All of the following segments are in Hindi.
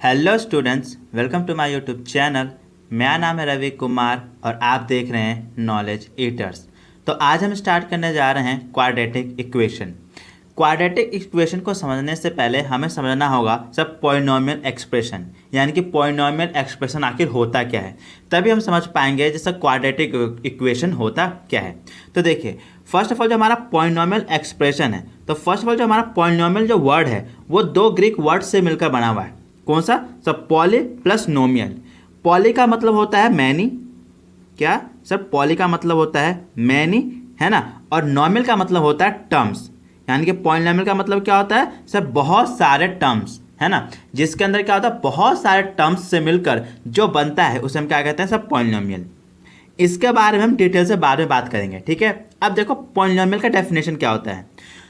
Hello students, welcome to my YouTube channel. मेरा नाम है रवि कुमार और आप देख रहे हैं नॉलेज ईटर्स। तो आज हम स्टार्ट करने जा रहे हैं क्वाड्रेटिक इक्वेशन। क्वाड्रेटिक इक्वेशन को समझने से पहले हमें समझना होगा सब पॉलिनॉमियल एक्सप्रेशन, यानी कि पॉलिनॉमियल एक्सप्रेशन आखिर होता क्या है, तभी हम समझ पाएंगे जैसा क्वाड्रेटिक इक्वेशन होता क्या है। तो देखिए, फर्स्ट ऑफ ऑल जो हमारा पॉलिनॉमियल एक्सप्रेशन है, तो फर्स्ट ऑफ ऑल जो हमारा पॉलिनॉमियल जो वर्ड है वो दो ग्रीक वर्ड से मिलकर बना हुआ है। कौन सा? सब पॉली प्लस नोमियल। पॉली का मतलब होता है मैनी, क्या सर? पॉली का मतलब होता है मैनी, है ना। और नॉमियल का मतलब होता है टर्म्स, यानी कि पॉलिनॉमियल का मतलब क्या होता है सर? बहुत सारे टर्म्स, है ना, जिसके अंदर क्या होता है बहुत सारे टर्म्स से मिलकर जो बनता है उसे हम क्या कहते हैं सब? पॉलिनॉमियल। इसके बारे में हम डिटेल से बाद में बात करेंगे, ठीक है। अब देखो पॉलिनॉमियल का डेफिनेशन क्या होता है।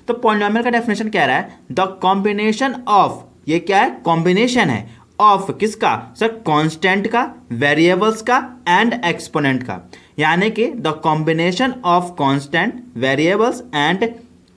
तो पॉलिनॉमियल का डेफिनेशन कह रहा है द कॉम्बिनेशन ऑफ, ये क्या है? कॉम्बिनेशन है ऑफ किसका सर? कांस्टेंट का, वेरिएबल्स का एंड एक्सपोनेंट का, यानी कि the combination of constant, variables and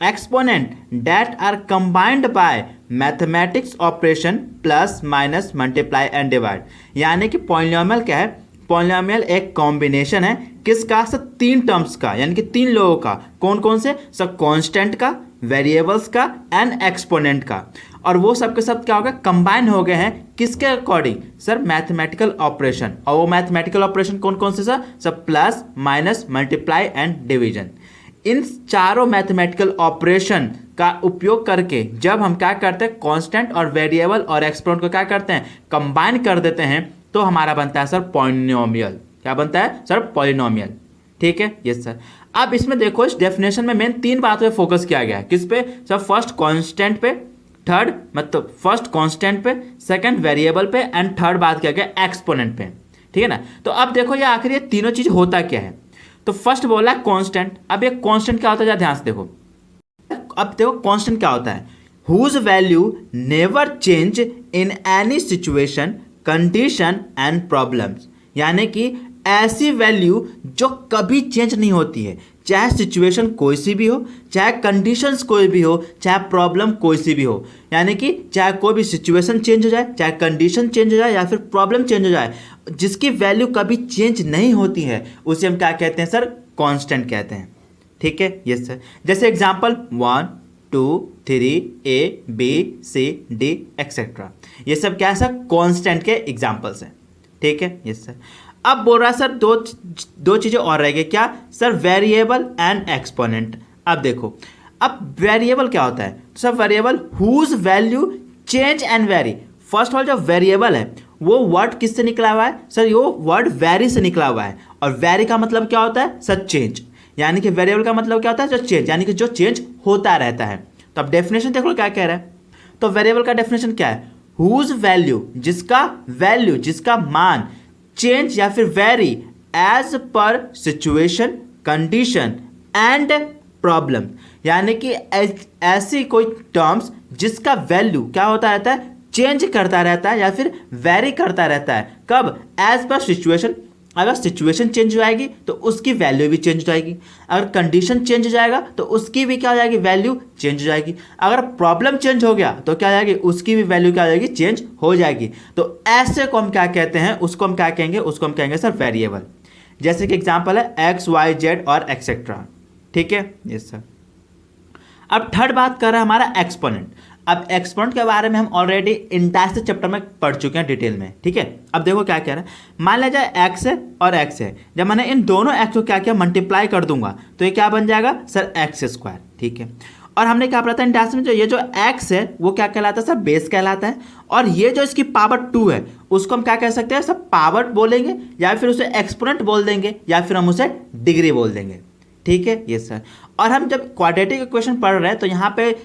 exponent that are combined by mathematics operation plus minus multiply and divide. यानी कि पॉलिनॉमियल क्या है? पॉलिनॉमियल एक कॉम्बिनेशन है किसका सर? तीन टर्म्स का, यानी कि तीन लोगों का। कौन कौन से सर? कांस्टेंट का, वेरिएबल्स का एंड एक्सपोनेंट का। और वो सब के सब क्या हो गए? कंबाइन हो गए हैं किसके अकॉर्डिंग सर? Mathematical operation. और वो मैथमेटिकल ऑपरेशन कौन कौन से सर? सब plus minus multiply and division. इन चारों मैथमेटिकल ऑपरेशन का उपयोग करके जब हम क्या करते हैं कांस्टेंट और वेरिएबल और एक्सपोनेंट को क्या करते हैं? कंबाइन कर देते हैं, तो हमारा बनता है सर पॉलिनोमियल। क्या बनता है सर? पॉलिनोमियल। ठीक है, यस सर। अब इसमें देखो, इस डेफिनेशन में मेन तीन बातों पे फोकस किया गया है। किस पे सर? फर्स्ट कांस्टेंट पे, थर्ड मतलब फर्स्ट कांस्टेंट पे, सेकंड वेरिएबल पे एंड थर्ड बात किया गया एक्सपोनेंट पे, ठीक है ना। तो अब देखो ये आखिर ये तीनों चीज होता क्या है। तो फर्स्ट बोला कांस्टेंट। अब ये कांस्टेंट क्या होता है, ध्यान से देखो। अब देखो कांस्टेंट क्या होता है? Whose value never change in any situation, condition and problems. यानी कि ऐसी वैल्यू जो कभी चेंज नहीं होती है, चाहे सिचुएशन कोई सी भी हो, चाहे कंडीशंस कोई भी हो, चाहे प्रॉब्लम कोई सी भी हो। यानी कि चाहे कोई भी सिचुएशन चेंज हो जाए, चाहे कंडीशन चेंज हो जाए या फिर प्रॉब्लम चेंज हो जाए, जिसकी वैल्यू कभी चेंज नहीं होती है उसे हम क्या कहते हैं सर? कांस्टेंट कहते हैं। ठीक है, यस सर। जैसे example 1 2 3 A B C D etcetera, ये सब क्या है सर? कांस्टेंट के एग्जांपल्स हैं। ठीक है, यस सर। अब बोल रहा है सर दो चीजें और रह गई, क्या सर? Variable and exponent. अब देखो, अब वेरिएबल क्या होता है sir? Variable whose value change and vary. First of all जो वेरिएबल है वो वर्ड किससे निकला हुआ है सर? वो वर्ड वेरी से निकला हुआ है। और वेरी का मतलब क्या होता है सर? चेंज। यानी कि वेरिएबल का मतलब क्या होता है? जो चेंज, यानी कि जो चेंज होता रहता है। तो अब डेफिनेशन देख लो क्या कह रहा है। तो वेरिएबल का डेफिनेशन क्या है? हुज वैल्यू, जिसका मान चेंज या फिर vary as per situation, condition and problem. यानी कि ऐसी कोई टर्म्स जिसका वैल्यू क्या होता रहता है? चेंज करता रहता है या फिर वेरी करता रहता है। कब? As per situation. अगर सिचुएशन चेंज हो जाएगी तो उसकी वैल्यू भी चेंज हो जाएगी। अगर कंडीशन चेंज हो जाएगा तो उसकी भी क्या हो जाएगी? वैल्यू चेंज हो जाएगी। अगर प्रॉब्लम चेंज हो गया तो क्या हो जाएगी? उसकी भी वैल्यू क्या हो जाएगी? चेंज हो जाएगी। तो ऐसे को हम क्या कहते हैं? उसको हम क्या कहेंगे? उसको हम कहेंगे सर वेरिएबल। जैसे कि एग्जाम्पल है एक्स वाई जेड और एक्सेट्रा। ठीक है, यस सर। अब थर्ड बात कर रहा है हमारा एक्सपोनेंट। अब एक्सपोनेंट के बारे में हम ऑलरेडी इंटायर चैप्टर में पढ़ चुके हैं डिटेल में, ठीक है। अब देखो क्या कह रहा है। मान लिया जाए एक्स है और एक्स है, जब मैंने इन दोनों एक्स को क्या किया? मल्टीप्लाई कर दूंगा तो ये क्या बन जाएगा सर? X square. ठीक है। और हमने क्या पढ़ा था इंटायर में? ये जो एक्स है वो क्या कहलाता है सर? बेस कहलाता है। और ये जो इसकी पावर 2 है उसको हम क्या कह सकते हैं सर? पावर बोलेंगे, या फिर उसे एक्सपोनेंट बोल देंगे, या फिर हम उसे डिग्री बोल देंगे। ठीक है, ये सर। और हम जब क्वाड्रेटिक इक्वेशन पढ़ रहे हैं तो यहाँ पे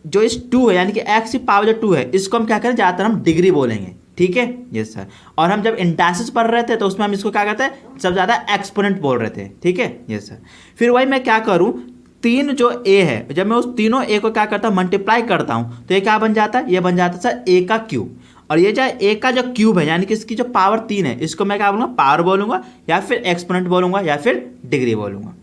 जो इस 2 है, यानी कि एक्स की पावर जो 2 है, इसको हम क्या करें? ज़्यादातर हम डिग्री बोलेंगे। ठीक है, यस सर। और हम जब इंटासिस पढ़ रहे थे तो उसमें हम इसको क्या कहते हैं? सब ज़्यादा एक्सपोनेंट बोल रहे थे। ठीक है, यस सर। फिर वही मैं क्या करूँ, तीन जो ए है, जब मैं उस तीनों ए को क्या करता हूँ? मल्टीप्लाई करता हूँ तो ये क्या बन जाता है? ये बन जाता है सर ए का क्यूब। और ये जो ए का जो क्यूब है, यानी कि इसकी जो पावर 3 है, इसको मैं क्या बोलूँगा? पावर बोलूँगा, या फिर एक्सपोनेंट बोलूँगा, या फिर डिग्री बोलूँगा।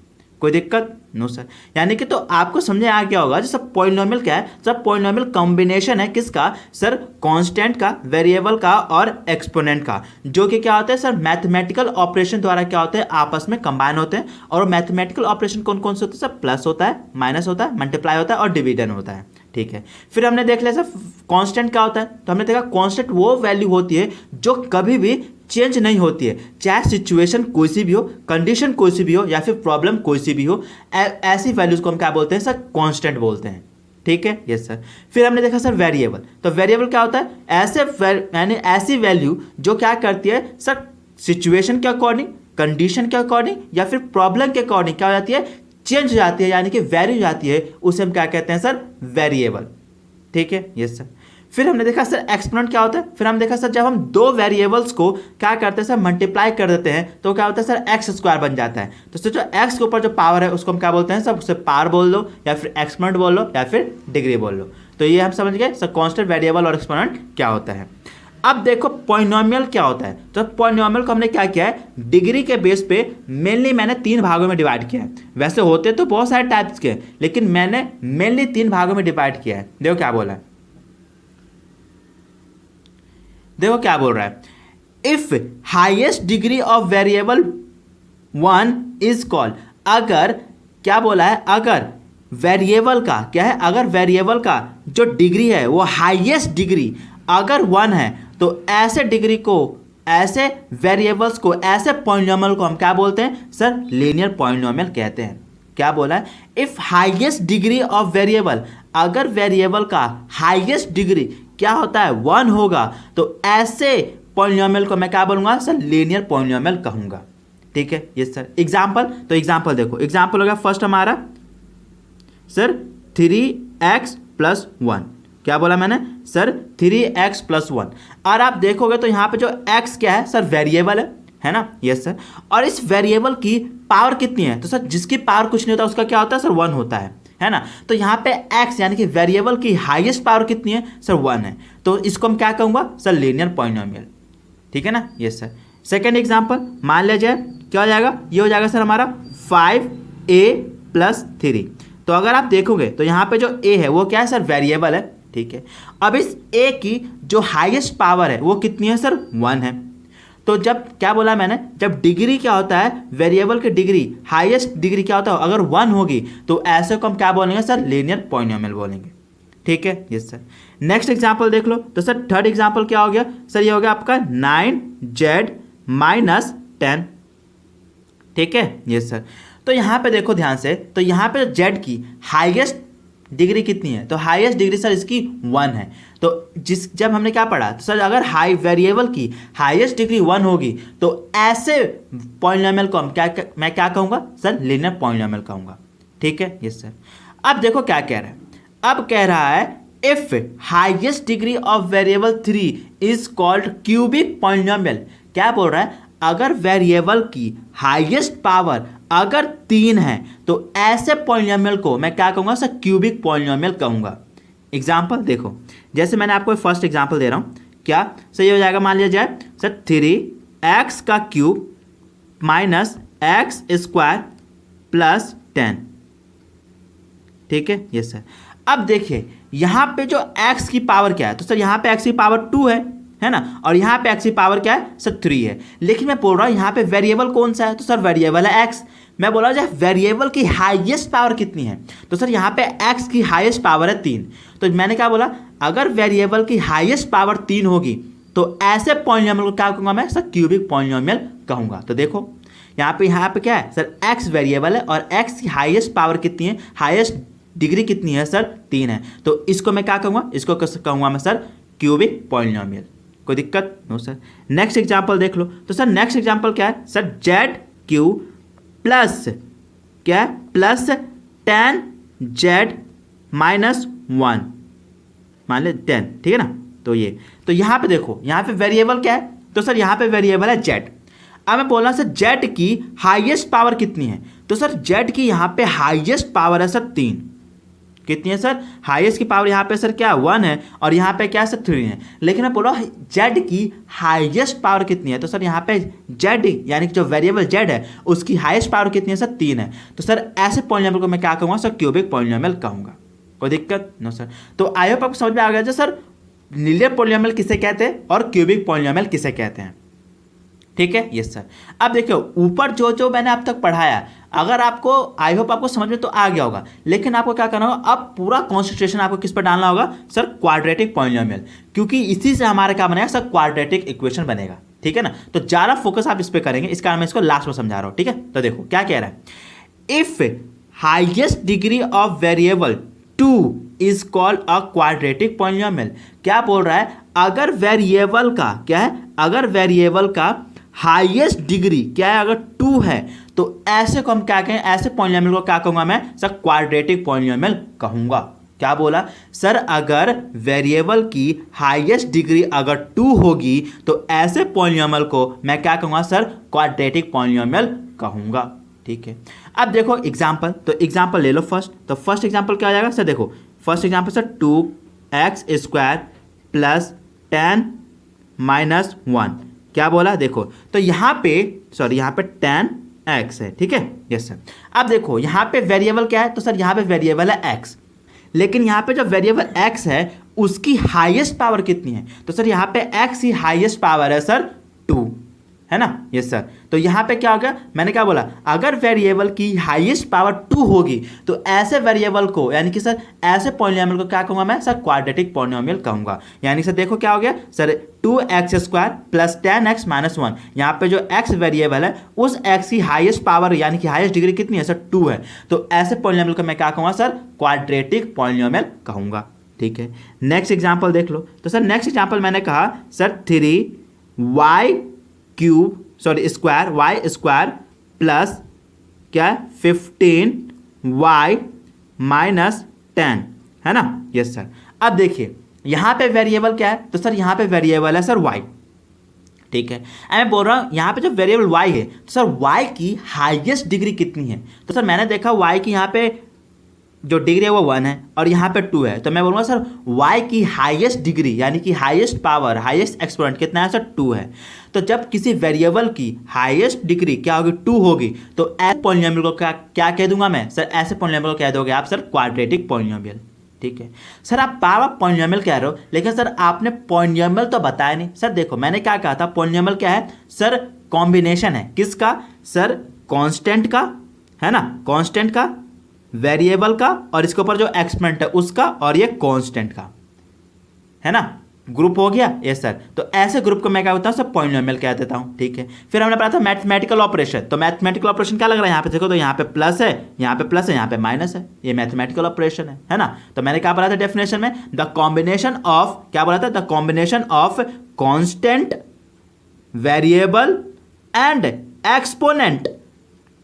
कोई दिक्कत नो सर। यानी कि तो आपको समझ आ गया होगा, जैसे पॉलिनोमियल क्या है सर, पॉलिनोमियल कॉम्बिनेशन है किसका सर, कांस्टेंट का, वेरिएबल का और एक्सपोनेंट का, जो कि क्या होता है सर, मैथमेटिकल ऑपरेशन द्वारा क्या होते हैं, आपस में कंबाइन होते हैं। और मैथमेटिकल ऑपरेशन कौन कौन से होते हैं सर, प्लस होता है, माइनस होता है, मल्टीप्लाई होता है और डिवीजन होता है। ठीक है, फिर हमने देख लिया सर कांस्टेंट क्या होता है, तो हमने देखा कांस्टेंट वो वैल्यू होती है जो कभी भी चेंज नहीं होती है, चाहे सिचुएशन कोई सी भी हो, कंडीशन कोई सी भी हो या फिर प्रॉब्लम कोई सी भी हो, ऐसी वैल्यूज को हम क्या बोलते हैं सर, कांस्टेंट बोलते हैं। ठीक है, यस सर। फिर हमने देखा सर वेरिएबल, तो वेरिएबल क्या होता है, यानी ऐसी वैल्यू जो क्या करती है सर, सिचुएशन के अकॉर्डिंग, कंडीशन के अकॉर्डिंग या फिर प्रॉब्लम के अकॉर्डिंग क्या हो जाती है, चेंज हो जाती है, यानी कि वैल्यू हो जाती है, उसे हम क्या कहते हैं सर, वेरिएबल। ठीक है, यस सर। फिर हमने देखा सर एक्सपोनेंट क्या होता है, फिर हम देखा सर जब हम दो वेरिएबल्स को क्या करते हैं सर, मल्टीप्लाई कर देते हैं तो क्या होता है सर, एक्स स्क्वायर बन जाता है। तो सर जो एक्स के ऊपर जो पावर है उसको हम क्या बोलते हैं सर, उसे पावर बोल लो या फिर एक्सपोनेंट बोल लो या फिर डिग्री बोल लो। तो ये हम समझ गए सर कांस्टेंट, वेरिएबल और एक्सपोनेंट क्या होता है। अब देखो पॉलिनोमियल क्या होता है, तो पॉलिनोमियल को हमने क्या किया है, डिग्री के बेस पे मेनली मैंने 3 भागों में डिवाइड किया है। वैसे होते तो बहुत सारे टाइप्स के, लेकिन मैंने मेनली 3 भागों में डिवाइड किया है। देखो क्या बोला है, देखो क्या बोल रहा है, if highest degree of variable 1 is called, अगर क्या बोला है, अगर वेरिएबल का क्या है, अगर वेरिएबल का जो डिग्री है वो हाईएस्ट डिग्री अगर 1 है, तो ऐसे डिग्री को, ऐसे वेरिएबल्स को, ऐसे पॉलिनोमियल को हम क्या बोलते हैं सर, लीनियर पॉलिनोमियल कहते हैं। क्या बोला है, if highest degree of variable, अगर वेरिएबल का हाईएस्ट डिग्री क्या होता है 1 होगा, तो ऐसे पॉलिनोमियल को मैं क्या बोलूंगा सर, लीनियर पॉलिनोमियल कहूंगा। ठीक है, यस सर। एग्जांपल, तो एग्जांपल देखो, एग्जांपल होगा फर्स्ट हमारा सर 3x + 1। क्या बोला मैंने सर, 3x + 1। और आप देखोगे तो यहाँ पे जो x क्या है सर, वेरिएबल है ना, यस सर। और इस वेरिएबल की पावर कितनी है, तो सर जिसकी पावर कुछ नहीं होता उसका क्या होता है सर, 1 होता है ना। तो यहाँ पे x यानी कि वेरिएबल की हाईएस्ट पावर कितनी है सर, 1 है। तो इसको हम क्या कहूँगा सर, लीनियर पॉलिनोमियल। ठीक है ना, यस सर। सेकेंड एग्जाम्पल मान लिया जाए, क्या हो जाएगा, ये हो जाएगा सर हमारा 5a + 3। तो अगर आप देखोगे तो यहाँ पे जो a है वो क्या है सर, वेरिएबल है। ठीक है, अब इस a की जो हाईएस्ट पावर है वो कितनी है सर, 1 है। तो जब क्या बोला मैंने, जब डिग्री क्या होता है, वेरिएबल की डिग्री, हाईएस्ट डिग्री क्या होता है, अगर 1 होगी तो ऐसे को हम क्या बोलेंगे सर, लीनियर पॉलिनोमियल बोलेंगे। ठीक है, यस सर। नेक्स्ट एग्जांपल देख लो, तो सर थर्ड एग्जांपल क्या हो गया सर, ये हो गया आपका 9z - 10। ठीक है, यस सर। तो यहाँ पे देखो ध्यान से, तो यहाँ पे z की हाईएस्ट डिग्री कितनी है, तो हाईएस्ट डिग्री सर इसकी 1 है। तो जब हमने क्या पढ़ा, तो सर अगर हाई वेरिएबल की हाईएस्ट डिग्री 1 होगी तो ऐसे पॉलिनोमियल को हम मैं क्या कहूँगा सर, लीनियर पॉलिनोमियल कहूँगा। ठीक है, यस सर। अब देखो क्या कह रहा है, अब कह रहा है if highest degree of variable 3 is called cubic polynomial. क्या बोल रहा है, अगर वेरिएबल की हाईएस्ट पावर अगर 3 है तो ऐसे पॉलिनोमियल को मैं क्या कहूँगा सर, क्यूबिक पॉलिनोमियल कहूँगा। एग्जाम्पल देखो, जैसे मैंने आपको फर्स्ट एग्जाम्पल दे रहा हूँ, क्या सही हो जाएगा, मान लिया जाए सर 3x का क्यूब - x² + 10। ठीक है, यस सर। अब देखिए यहाँ पे जो x की पावर क्या है, तो सर यहाँ पे x की पावर 2 है ना, और यहाँ पे x की पावर क्या है सर, 3 है। लेकिन मैं बोल रहा हूँ यहाँ पे वेरिएबल कौन सा है, तो सर वेरिएबल है x। मैं बोल रहा हूँ वेरिएबल की हाईएस्ट पावर कितनी है, तो सर यहाँ पे x की हाईएस्ट पावर है 3। तो मैंने क्या बोला, अगर वेरिएबल की हाईएस्ट पावर 3 होगी तो ऐसे पॉलिनोमियल को क्या कहूँगा मैं सर, क्यूबिक पॉलिनोमियल कहूँगा। तो देखो यहाँ पे क्या है सर, x वेरिएबल है और x की हाईएस्ट पावर कितनी है, हाईएस्ट डिग्री कितनी है सर, 3 है। तो इसको मैं क्या कहूँगा, इसको कहूँगा मैं सर क्यूबिक पॉलिनोमियल। कोई दिक्कत नो सर। नेक्स्ट एग्जांपल देख लो, तो सर नेक्स्ट एग्जांपल क्या है सर, ZQ प्लस क्या है, प्लस 10z - 1 मान ले 10। ठीक है ना, तो ये, तो यहाँ पे देखो, यहाँ पे वेरिएबल क्या है, तो सर यहाँ पे वेरिएबल है z। अब मैं बोल रहा सर z की हाईएस्ट पावर कितनी है, तो सर z की यहाँ पे हाईएस्ट पावर है सर 3। कितनी है सर, हाईएस्ट की पावर यहाँ पे सर क्या 1 है और यहाँ पे क्या है सर 3 है। लेकिन मैं बोला जेड की हाईएस्ट पावर कितनी है, तो सर यहाँ पे जेड यानी कि जो वेरिएबल जेड है उसकी हाईएस्ट पावर कितनी है सर 3 है। तो सर ऐसे पॉलिनोमियल को मैं क्या कहूँगा सर, क्यूबिक पॉलिनोमियल कहूँगा। कोई दिक्कत नो सर। तो आई होप आपको समझ में आ गया सर लीनियर पॉलिनोमियल किसे कहते हैं और क्यूबिक पॉलिनोमियल किसे कहते हैं। ठीक है, यस सर। अब देखियो ऊपर जो जो मैंने अब तक पढ़ाया, अगर आपको आई होप आपको समझ में तो आ गया होगा, लेकिन आपको क्या करना होगा, अब पूरा कॉन्सेंट्रेशन आपको किस पर डालना होगा सर, क्वाड्रेटिक पॉलिनोमियल, क्योंकि इसी से हमारा क्या बनेगा सर, क्वाड्रेटिक इक्वेशन बनेगा। ठीक है ना, तो ज़्यादा फोकस आप इस पर करेंगे, इस कारण मैं इसको लास्ट में समझा रहा हूँ। ठीक है, तो देखो क्या कह रहा है, if highest degree of variable 2 is called a quadratic polynomial. क्या बोल रहा है, अगर वेरिएबल का क्या है, अगर वेरिएबल का हाईएस्ट डिग्री क्या है, अगर 2 है, तो ऐसे को हम क्या कहें, ऐसे पॉलिनोमियल को क्या कहूंगा मैं सर, क्वाड्रेटिक पॉलिनोमियल कहूंगा। क्या बोला सर, अगर वेरिएबल की हाईएस्ट डिग्री अगर 2 होगी तो ऐसे पॉलिनोमियल को मैं क्या कहूंगा सर, क्वाड्रेटिक पॉलिनोमियल कहूंगा। ठीक है, अब देखो एग्जांपल, तो एग्जांपल ले लो फर्स्ट। तो फर्स्ट एग्जांपल क्या हो जाएगा सर, देखो first example sir 2x² plus 10 minus 1। क्या बोला, देखो तो यहाँ पे सॉरी यहाँ पे 10x है। ठीक है, यस सर। अब देखो यहाँ पे वेरिएबल क्या है, तो सर यहाँ पे वेरिएबल है x, लेकिन यहाँ पे जो वेरिएबल x है उसकी हाईएस्ट पावर कितनी है, तो सर यहाँ पे x ही हाईएस्ट पावर है सर 2, है ना, यस सर। तो यहाँ पे क्या हो गया, मैंने क्या बोला, अगर वेरिएबल की हाईएस्ट पावर 2 होगी तो ऐसे वेरिएबल को यानी कि सर ऐसे पॉलिनोमियल को क्या कहूँगा मैं सर, क्वाड्रेटिक पॉलिनोमियल कहूँगा। यानी सर देखो क्या हो गया sir, 2x² plus 10x minus 1, यहाँ पे जो x वेरिएबल है उस x की हाईएस्ट पावर यानी कि हाईएस्ट डिग्री कितनी है सर, 2 है। तो ऐसे पॉलिनोमियल को मैं क्या कहूँगा सर, क्वाड्रेटिक पॉलिनोमियल कहूँगा। ठीक है, नेक्स्ट एग्जाम्पल देख लो। तो सर नेक्स्ट एग्जाम्पल मैंने कहा sir 3y cube sorry square y square plus क्या 15y माइनस 10, है ना, यस सर। अब देखिए यहाँ पे वेरिएबल क्या है, तो सर यहाँ पे वेरिएबल है सर y। ठीक है, मैं बोल रहा हूँ यहाँ पे जो वेरिएबल y है, तो सर y की हाईएस्ट डिग्री कितनी है, तो सर मैंने देखा y की यहाँ पे जो डिग्री है वो 1 है और यहाँ पे 2 है, तो मैं बोलूँगा सर y की हाईएस्ट डिग्री यानी कि हाईएस्ट पावर हाईएस्ट एक्सपोनेंट कितना है सर, 2 है। तो जब किसी वेरिएबल की हाईएस्ट डिग्री क्या होगी, 2 होगी, तो ऐसे पॉलिनोमियल को क्या कह दूंगा मैं सर, ऐसे पॉलिनोमियल को कह दोगे आप सर क्वाड्रेटिक पॉलिनोमियल। ठीक है सर, आप बार पॉलिनोमियल कह रहे हो, लेकिन सर आपने पॉलिनोमियल तो बताया नहीं। सर देखो मैंने क्या कहा था, पॉलिनोमियल क्या है सर, कॉम्बिनेशन है किसका सर, कांस्टेंट का, है ना, कांस्टेंट का, वेरिएबल का और इसके ऊपर जो एक्सपोनेंट है उसका और ये कांस्टेंट का, है ना, ग्रुप हो गया। यस सर, तो ऐसे ग्रुप को मैं क्या होता हूँ सर, पॉलिनोमियल कह देता हूँ। ठीक है, फिर हमने पढ़ा था मैथमेटिकल ऑपरेशन। तो मैथमेटिकल ऑपरेशन क्या लग रहा है यहाँ पे, देखो तो यहाँ पे प्लस है, यहाँ पे प्लस है, यहाँ पे माइनस है, ये मैथमेटिकल ऑपरेशन है ना। तो मैंने क्या पढ़ा था डेफिनेशन में, द कॉम्बिनेशन ऑफ, क्या बोला था, the combination of constant variable and exponent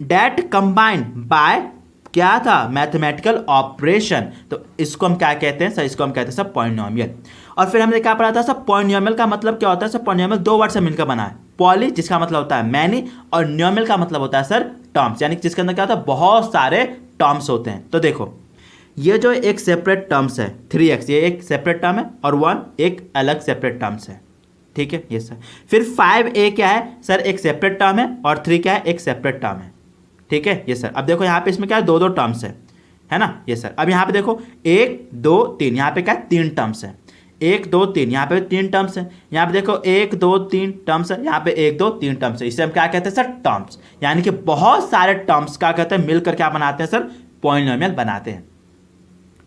that combine by क्या था, मैथमेटिकल ऑपरेशन। तो इसको हम क्या कहते हैं सर, इसको हम कहते हैं सर पॉलिनोमियल। और फिर हमने क्या पढ़ा था सर, पॉलिनोमियल का मतलब क्या होता है सर, पॉलिनोमियल 2 वर्ड से मिलकर बना है, पॉली जिसका मतलब होता है मैनी और न्योमियल का मतलब होता है सर टर्म्स, यानी जिसके अंदर क्या होता है, बहुत सारे टर्म्स होते हैं। तो देखो ये जो एक सेपरेट टर्म्स है 3x, ये एक सेपरेट टर्म है और 1 एक अलग सेपरेट टर्म्स है। ठीक है, ये सर। फिर 5a क्या है सर, एक सेपरेट टर्म है और 3 क्या है, एक सेपरेट टर्म है। ठीक है, ये सर। अब देखो यहाँ पे इसमें क्या है, 2 टर्म्स है ना, ये सर। अब यहाँ पे देखो 1 2 3, यहाँ पे क्या है, 3 टर्म्स है, 1 2 3, यहाँ पे 3 टर्म्स है। यहाँ पे देखो 1 2 3 टर्म्स है, यहाँ पे 1 2 3 टर्म्स है। इसे हम क्या कहते हैं सर, टर्म्स, यानी कि बहुत सारे टर्म्स क्या कहते हैं, मिलकर क्या बनाते हैं सर, पॉलिनोमियल बनाते हैं।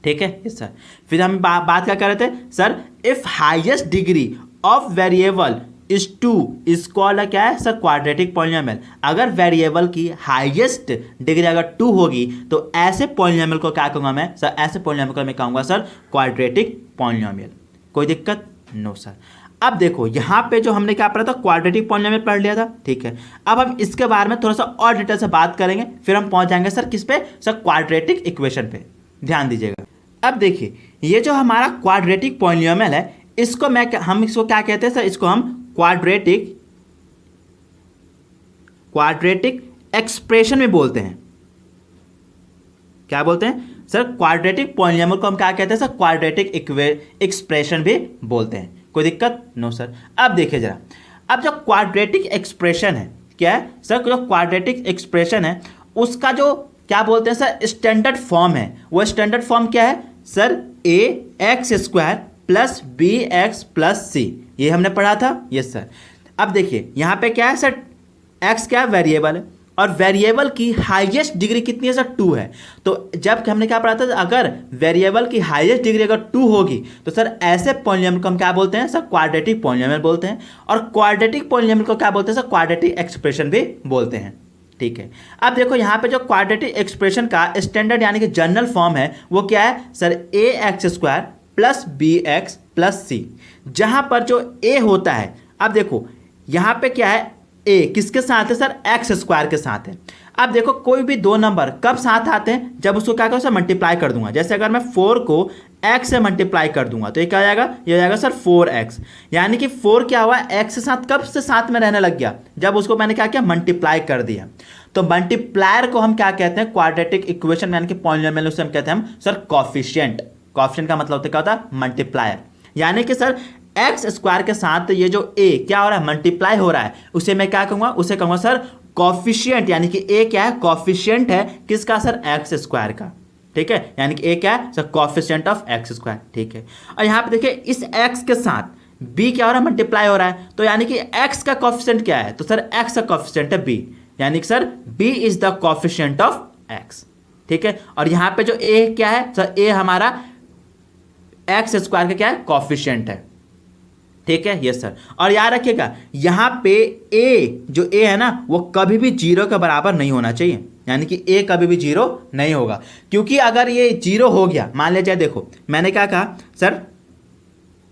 ठीक है, ये सर। फिर हम बात क्या कर रहे थे sir, if highest degree of variable is 2 is called क्या है सर, क्वाड्रेटिक पॉलिनोमियल। अगर वेरिएबल की हाईएस्ट डिग्री अगर 2 होगी तो ऐसे पॉलिनोमियल को क्या कहूँगा मैं सर, ऐसे पॉलिनोमियल को मैं कहूँगा सर क्वाड्रेटिक पॉलिनोमियल। कोई दिक्कत नो सर। अब देखो यहाँ पे जो हमने क्या पढ़ा था, क्वाड्रेटिक पॉलिनोमियल पढ़ लिया था। ठीक है, अब हम इसके बारे में थोड़ा सा और डिटेल से बात करेंगे, फिर हम पहुँच जाएंगे सर किस पे सर, क्वाड्रेटिक इक्वेशन पे। ध्यान दीजिएगा। अब देखिए ये जो हमारा क्वाड्रेटिक पॉलिनोमियल है, इसको हम इसको क्या कहते हैं सर, इसको हम क्वाड्रेटिक एक्सप्रेशन में बोलते हैं। क्या बोलते हैं, सर क्वाड्रेटिक पॉलिनोमियल को हम क्या कहते हैं सर, क्वाड्रेटिक एक्सप्रेशन भी बोलते हैं। कोई दिक्कत? No sir. अब देखिए जरा, अब जो क्वाड्रेटिक एक्सप्रेशन है क्या है सर, जो क्वाड्रेटिक एक्सप्रेशन है उसका जो क्या बोलते हैं सर, स्टैंडर्ड फॉर्म है, वो स्टैंडर्ड फॉर्म क्या है सर, ए x square plus B x plus C, ये हमने पढ़ा था। Yes sir. अब देखिए यहाँ पे क्या है सर, एक्स क्या है, वेरिएबल है, और वेरिएबल की हाईएस्ट डिग्री कितनी है सर, 2 है। तो जब हमने क्या पढ़ा था, अगर वेरिएबल की हाईएस्ट डिग्री अगर 2 होगी तो सर ऐसे पॉलिनोमियल को हम क्या बोलते हैं सर, क्वाड्रेटिक पॉलिनोमियल बोलते हैं। और क्वाड्रेटिक पॉलिनोमियल को क्या बोलते हैं सर, क्वाड्रेटिक एक्सप्रेशन भी बोलते हैं। ठीक है। अब देखो यहाँ पे जो क्वाड्रेटिक एक्सप्रेशन का स्टैंडर्ड यानी कि जनरल फॉर्म है वो क्या है सर, ए x square plus B x plus C, जहां पर जो ए होता है, अब देखो यहाँ पे क्या है, ए किसके साथ है सर, एक्स स्क्वायर के साथ है। अब देखो कोई भी दो नंबर कब साथ आते हैं, जब उसको क्या करो सर, मल्टीप्लाई कर दूंगा। जैसे अगर मैं 4 को x से मल्टीप्लाई कर दूंगा तो ये क्या हो जाएगा, ये हो जाएगा सर 4x, यानी कि 4 क्या हुआ, x के साथ कब से साथ में रहने लग गया, जब उसको मैंने क्या किया, मल्टीप्लाई कर दिया। तो मल्टीप्लायर को हम क्या कहते हैं, क्वाड्रेटिक इक्वेशन यानी कि पॉलिनोमियल, उसे हम कहते हैं हम सर कॉफिशिएंट। कॉफिशिएंट का मतलब क्या होता है, मल्टीप्लायर, यानी कि सर एक्स स्क्वायर के साथ ये जो ए क्या हो रहा है, मल्टीप्लाई हो रहा है, उसे मैं क्या कहूंगा, उसे कहूंगा सर कॉफिशिएंट, यानी कि ए क्या है, कॉफिशिएंट है किसका सर, एक्स स्क्वायर का। ठीक है, यानी कि ए क्या है sir, coefficient of x square. ठीक है। और यहाँ पे देखिए इस एक्स के साथ बी क्या हो रहा है, मल्टीप्लाई हो रहा है, तो यानी कि एक्स का कॉफिशिएंट क्या है, तो सर एक्स का कॉफिशिएंट है बी, यानी कि sir b is the coefficient of x. ठीक है। और यहाँ पे जो ए क्या है सर, ए हमारा एक्स स्क्वायर का क्या है, कॉफिशिएंट है। ठीक है। Yes sir. और याद रखिएगा यहाँ पे ए जो ए है ना, वो कभी भी 0 के बराबर नहीं होना चाहिए, यानी कि ए कभी भी 0 नहीं होगा, क्योंकि अगर ये 0 हो गया, मान लीजिए देखो मैंने क्या कहा सर,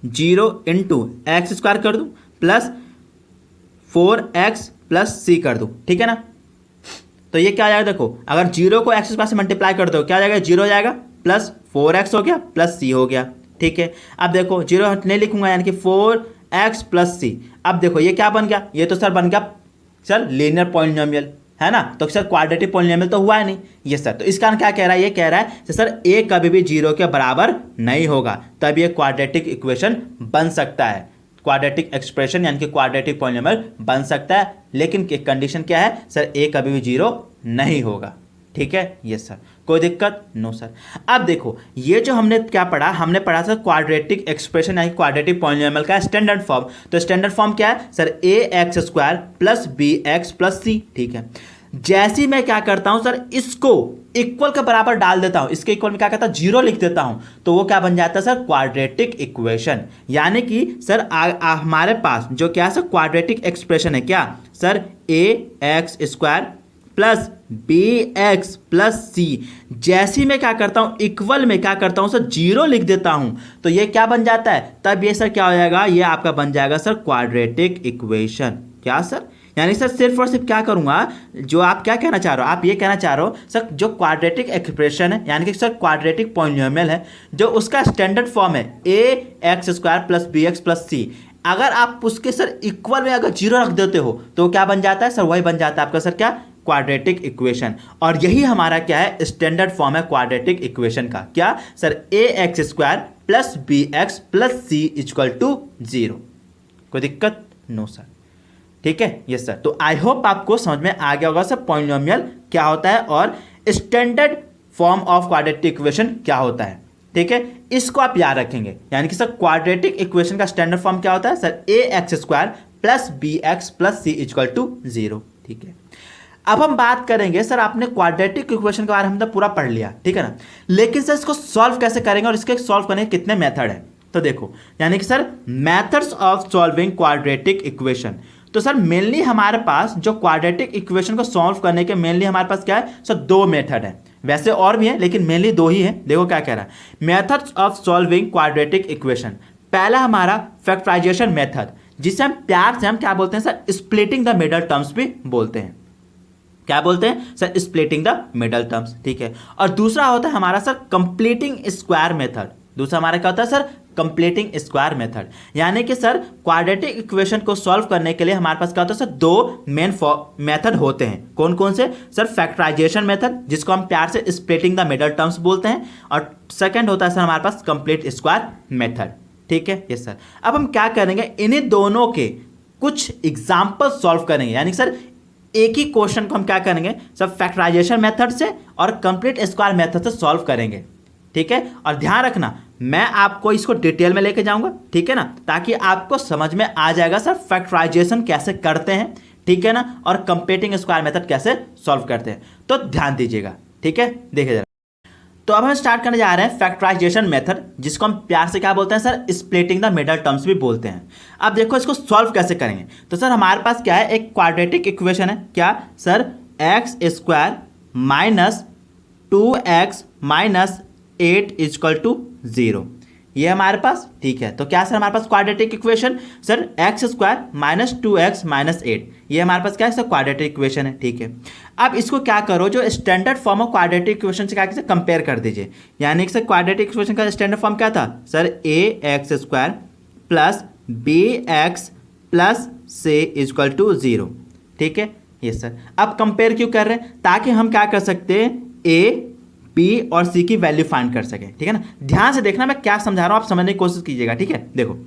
0 इंटू एक्स स्क्वायर कर दूं प्लस 4x प्लस सी कर दूं, ठीक है ना। तो ये क्या आ जाएगा, देखो अगर 0 को एक्स स्क्वायर से मल्टीप्लाई कर दो क्या आ जाएगा, 0 हो जाएगा, प्लस 4x हो गया प्लस सी हो गया। ठीक है। अब देखो 0 नहीं लिखूंगा, यानी कि 4x प्लस सी। अब देखो ये क्या बन गया, ये तो सर बन गया सर लीनियर पॉलिनोमियल, है ना, तो सर क्वाड्रेटिक पॉलिनोमियल तो हुआ है नहीं। ये सर तो इसका क्या कह रहा है, ये कह रहा है कि सर ए कभी भी 0 के बराबर नहीं होगा, तब ये क्वाड्रेटिक इक्वेशन बन सकता है, क्वाड्रेटिक एक्सप्रेशन यानी कि क्वाड्रेटिक पॉलिनोमियल बन सकता है। लेकिन एक कंडीशन क्या है सर, ए कभी भी 0 नहीं होगा। ठीक है। Yes sir. कोई दिक्कत? No sir. अब देखो ये जो हमने क्या पढ़ा, हमने पढ़ा सर क्वाड्रेटिक एक्सप्रेशन यानी क्वाड्रेटिक पॉलिनोमियल का स्टैंडर्ड फॉर्म। तो स्टैंडर्ड फॉर्म क्या है सर, ए x square plus B x plus C. ठीक है। जैसे ही मैं क्या करता हूं सर, इसको इक्वल के बराबर डाल देता हूं, इसके इक्वल में क्या करता हूं, 0 लिख देता हूं, तो वो क्या बन जाता है सर, क्वाड्रेटिक इक्वेशन। यानी कि सर हमारे पास जो क्या है सर, क्वाड्रेटिक एक्सप्रेशन है क्या सर, ए x square plus B x plus C. जैसे ही मैं क्या करता हूं, इक्वल में क्या करता हूं सर, 0 लिख देता हूं, तो ये क्या बन जाता है, तब ये सर क्या हो जाएगा, ये आपका बन जाएगा सर क्वाड्रेटिक इक्वेशन। क्या सर, यानी सर सिर्फ और सिर्फ क्या करूंगा, जो आप क्या कहना चाह रहे हो, आप ये कहना चाह रहे हो सर जो क्वाड्रेटिक एक्सप्रेशन है यानी कि सर क्वाड्रेटिक पॉलिनोमियल है, जो उसका स्टैंडर्ड फॉर्म है A x square plus B x plus C, अगर आप उसके सर इक्वल में अगर 0 रख देते हो तो क्या बन जाता है सर, वही बन जाता है आपका सर क्या, क्वाड्रेटिक इक्वेशन। और यही हमारा क्या है, स्टैंडर्ड फॉर्म है क्वाड्रेटिक इक्वेशन का, क्या sir, A x square plus B x plus c equal to 0। कोई दिक्कत? No sir. ठीक है। Yes sir. तो आई होप आपको समझ में आ गया होगा सर पॉलिनोमियल क्या होता है और standard form of quadratic equation क्या होता है। ठीक है, इसको आप याद रखेंगे, यानी कि सर क्वाड्रेटिक इक्वेशन का स्टैंडर्ड फॉर्म क्या होता है sir, A x square plus B x plus c equal to 0। ठीक है। अब हम बात करेंगे सर, आपने क्वाड्रेटिक इक्वेशन के बारे में हमने पूरा पढ़ लिया, ठीक है ना, लेकिन सर इसको सॉल्व कैसे करेंगे और इसके सॉल्व करने के कितने मेथड है, तो देखो यानी कि sir methods of solving quadratic equation. तो सर मेनली हमारे पास जो क्वाड्रेटिक इक्वेशन को सॉल्व करने के मेनली हमारे पास क्या है सर, 2 मेथड है, वैसे और भी है लेकिन मेनली 2 ही है। देखो क्या कह रहा है, methods of solving quadratic equation. पहला हमारा फैक्टराइजेशन मेथड, जिसे हम प्यार से हम क्या बोलते हैं sir, splitting the middle terms भी बोलते हैं। क्या बोलते हैं sir, splitting the middle terms. ठीक है। और दूसरा होता है हमारा सर कंप्लीटिंग स्क्वायर मेथड। दूसरा हमारा क्या होता है सर, कंप्लीटिंग स्क्वायर मेथड। यानी कि सर क्वाड्रेटिक इक्वेशन को सॉल्व करने के लिए हमारे पास क्या होता है सर, दो मेन मेथड होते हैं। कौन कौन से सर? फैक्टराइजेशन मेथड, जिसको हम प्यार से स्प्लिटिंग द मिडल टर्म्स बोलते हैं, और सेकंड होता है सर हमारे पास कंप्लीट स्क्वायर मेथड। ठीक है, यस सर। अब हम क्या करेंगे, इन्हीं दोनों के कुछ एग्जाम्पल सॉल्व करेंगे। यानी सर एक ही क्वेश्चन को हम क्या करेंगे सब, फैक्टराइजेशन मेथड से और कंप्लीट स्क्वायर मेथड से सॉल्व करेंगे। ठीक है, और ध्यान रखना मैं आपको इसको डिटेल में लेके जाऊंगा, ठीक है ना, ताकि आपको समझ में आ जाएगा सर फैक्टराइजेशन कैसे करते हैं, ठीक है ना, और कंप्लीटिंग स्क्वायर मेथड कैसे सॉल्व करते हैं। तो ध्यान दीजिएगा, ठीक है, देखिए जरा। तो अब हम स्टार्ट करने जा रहे हैं फैक्टराइजेशन मेथड, जिसको हम प्यार से क्या बोलते हैं sir, splitting the middle terms भी बोलते हैं। अब देखो इसको सॉल्व कैसे करेंगे। तो सर हमारे पास क्या है, एक क्वाड्रेटिक इक्वेशन है, क्या sir, x square minus 2x minus 8 equal to 0, ये हमारे पास, ठीक है। तो क्या सर हमारे पास quadratic equation, sir x square minus 2x minus 8, ये हमारे पास क्या है सर, क्वाड्रेटिक इक्वेशन है, ठीक है। अब इसको क्या करो, जो standard form of quadratic equation से क्या कीजिए, कंपेयर कर दीजिए। यानी कि सर क्वाड्रेटिक इक्वेशन का स्टैंडर्ड फॉर्म क्या था sir, A x square plus B x plus c equal to 0, ठीक है, ये सर। अब कंपेयर क्यों कर रहे हैं, ताकि हम क्या कर सकते हैं, ए बी और सी की वैल्यू फाइंड कर सकें, ठीक है ना। ध्यान से देखना मैं क्या समझा रहा हूँ, आप समझने की कोशिश कीजिएगा, ठीक है। देखो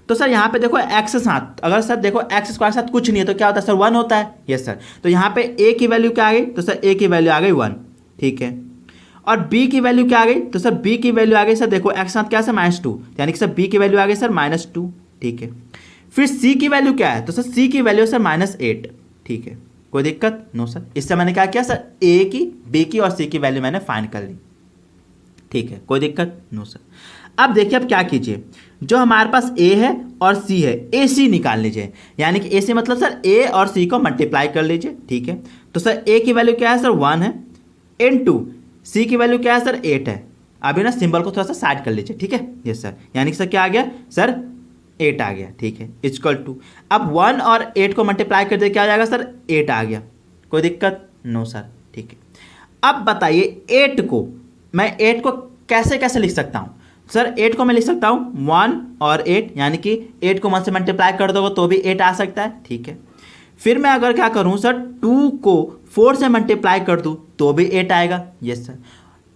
तो सर यहाँ पे देखो एक्स के साथ, अगर सर देखो एक्स स्क्वायर के साथ कुछ नहीं है तो क्या होता है सर, 1 होता है, यस सर। तो यहाँ पे ए की वैल्यू क्या आ गई, तो सर ए की वैल्यू आ गई 1, ठीक है। और बी की वैल्यू क्या आ गई, तो सर बी की वैल्यू आ गई सर, देखो एक्स के साथ क्या है -2, यानी कि सर बी की वैल्यू आ गई सर -2, ठीक है। फिर सी की वैल्यू क्या है, तो सर सी की वैल्यू सर -8, ठीक है, कोई दिक्कत नो सर। इससे मैंने क्या किया सर, ए की, बी की और सी की वैल्यू मैंने फाइंड कर ली, ठीक है, कोई दिक्कत नो सर। अब देखिए अब क्या कीजिए, जो हमारे पास ए है और सी है, ए सी निकाल लीजिए। यानी कि ए सी मतलब सर ए और सी को मल्टीप्लाई कर लीजिए, ठीक है। तो सर ए की वैल्यू क्या है सर, 1 है, इनटू सी की वैल्यू क्या है सर, 8 है। अभी ना सिंबल को थोड़ा सा साइड कर लीजिए, ठीक है, यस सर। यानी कि सर क्या आ गया सर, 8 आ गया, ठीक है, इक्वल टू, अब 1 और 8 को मल्टीप्लाई कर दे, क्या आ जाएगा सर, 8 आ गया, कोई दिक्कत नो सर, ठीक है। अब बताइए 8 को मैं 8 को कैसे कैसे लिख सकता हूँ सर, 8 को मैं लिख सकता हूँ 1 और 8, यानी कि 8 को 1 से मल्टीप्लाई कर दोगे तो भी 8 आ सकता है, ठीक है। फिर मैं अगर क्या करूँ सर, 2 को 4 से मल्टीप्लाई कर दूँ तो भी 8 आएगा, यस सर।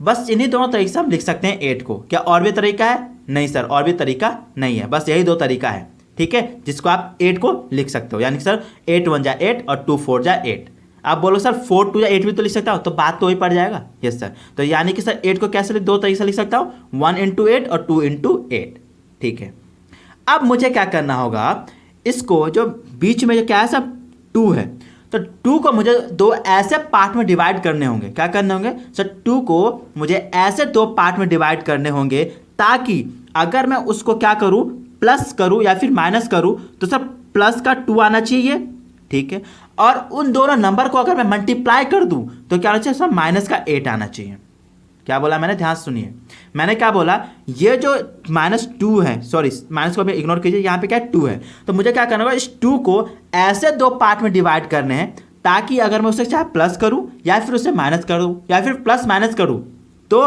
बस इन्हीं दोनों तरीके से हम लिख सकते हैं 8 को। क्या और भी तरीका है? नहीं सर, और भी तरीका नहीं है, बस यही 2 तरीका है, ठीक है, जिसको आप 8 को लिख सकते हो। यानी कि सर 8 1 जा 8 और 2 4 जा 8। आप बोलो सर 4 2 या 8 भी तो लिख सकता हो, तो बात तो वही पड़ जाएगा, यस सर। तो यानी कि सर 8 को कैसे 2 तरीके से लिख सकता हूँ, 1 इंटू 8 और 2 इंटू 8, ठीक है। अब मुझे क्या करना होगा, इसको जो बीच में जो क्या है सर 2 है, तो 2 को मुझे 2 ऐसे पार्ट में डिवाइड करने होंगे। क्या करने होंगे सर, 2 को मुझे ऐसे 2 पार्ट में डिवाइड करने होंगे, ताकि अगर मैं उसको क्या करूँ, प्लस करूँ या फिर माइनस करूँ, तो सर प्लस का 2 आना चाहिए, ठीक है। और उन दोनों नंबर को अगर मैं मल्टीप्लाई कर दूं तो क्या आना चाहिए सर, माइनस का 8 आना चाहिए। क्या बोला मैंने, ध्यान सुनिए, मैंने क्या बोला, ये जो -2 है, सॉरी माइनस को अभी इग्नोर कीजिए, यहाँ पे क्या है 2 है, तो मुझे क्या करना होगा, इस 2 को ऐसे 2 पार्ट में डिवाइड करने हैं, ताकि अगर मैं उसे चाहे प्लस करूँ या फिर उसे माइनस कर दूँ या फिर प्लस माइनस करूँ तो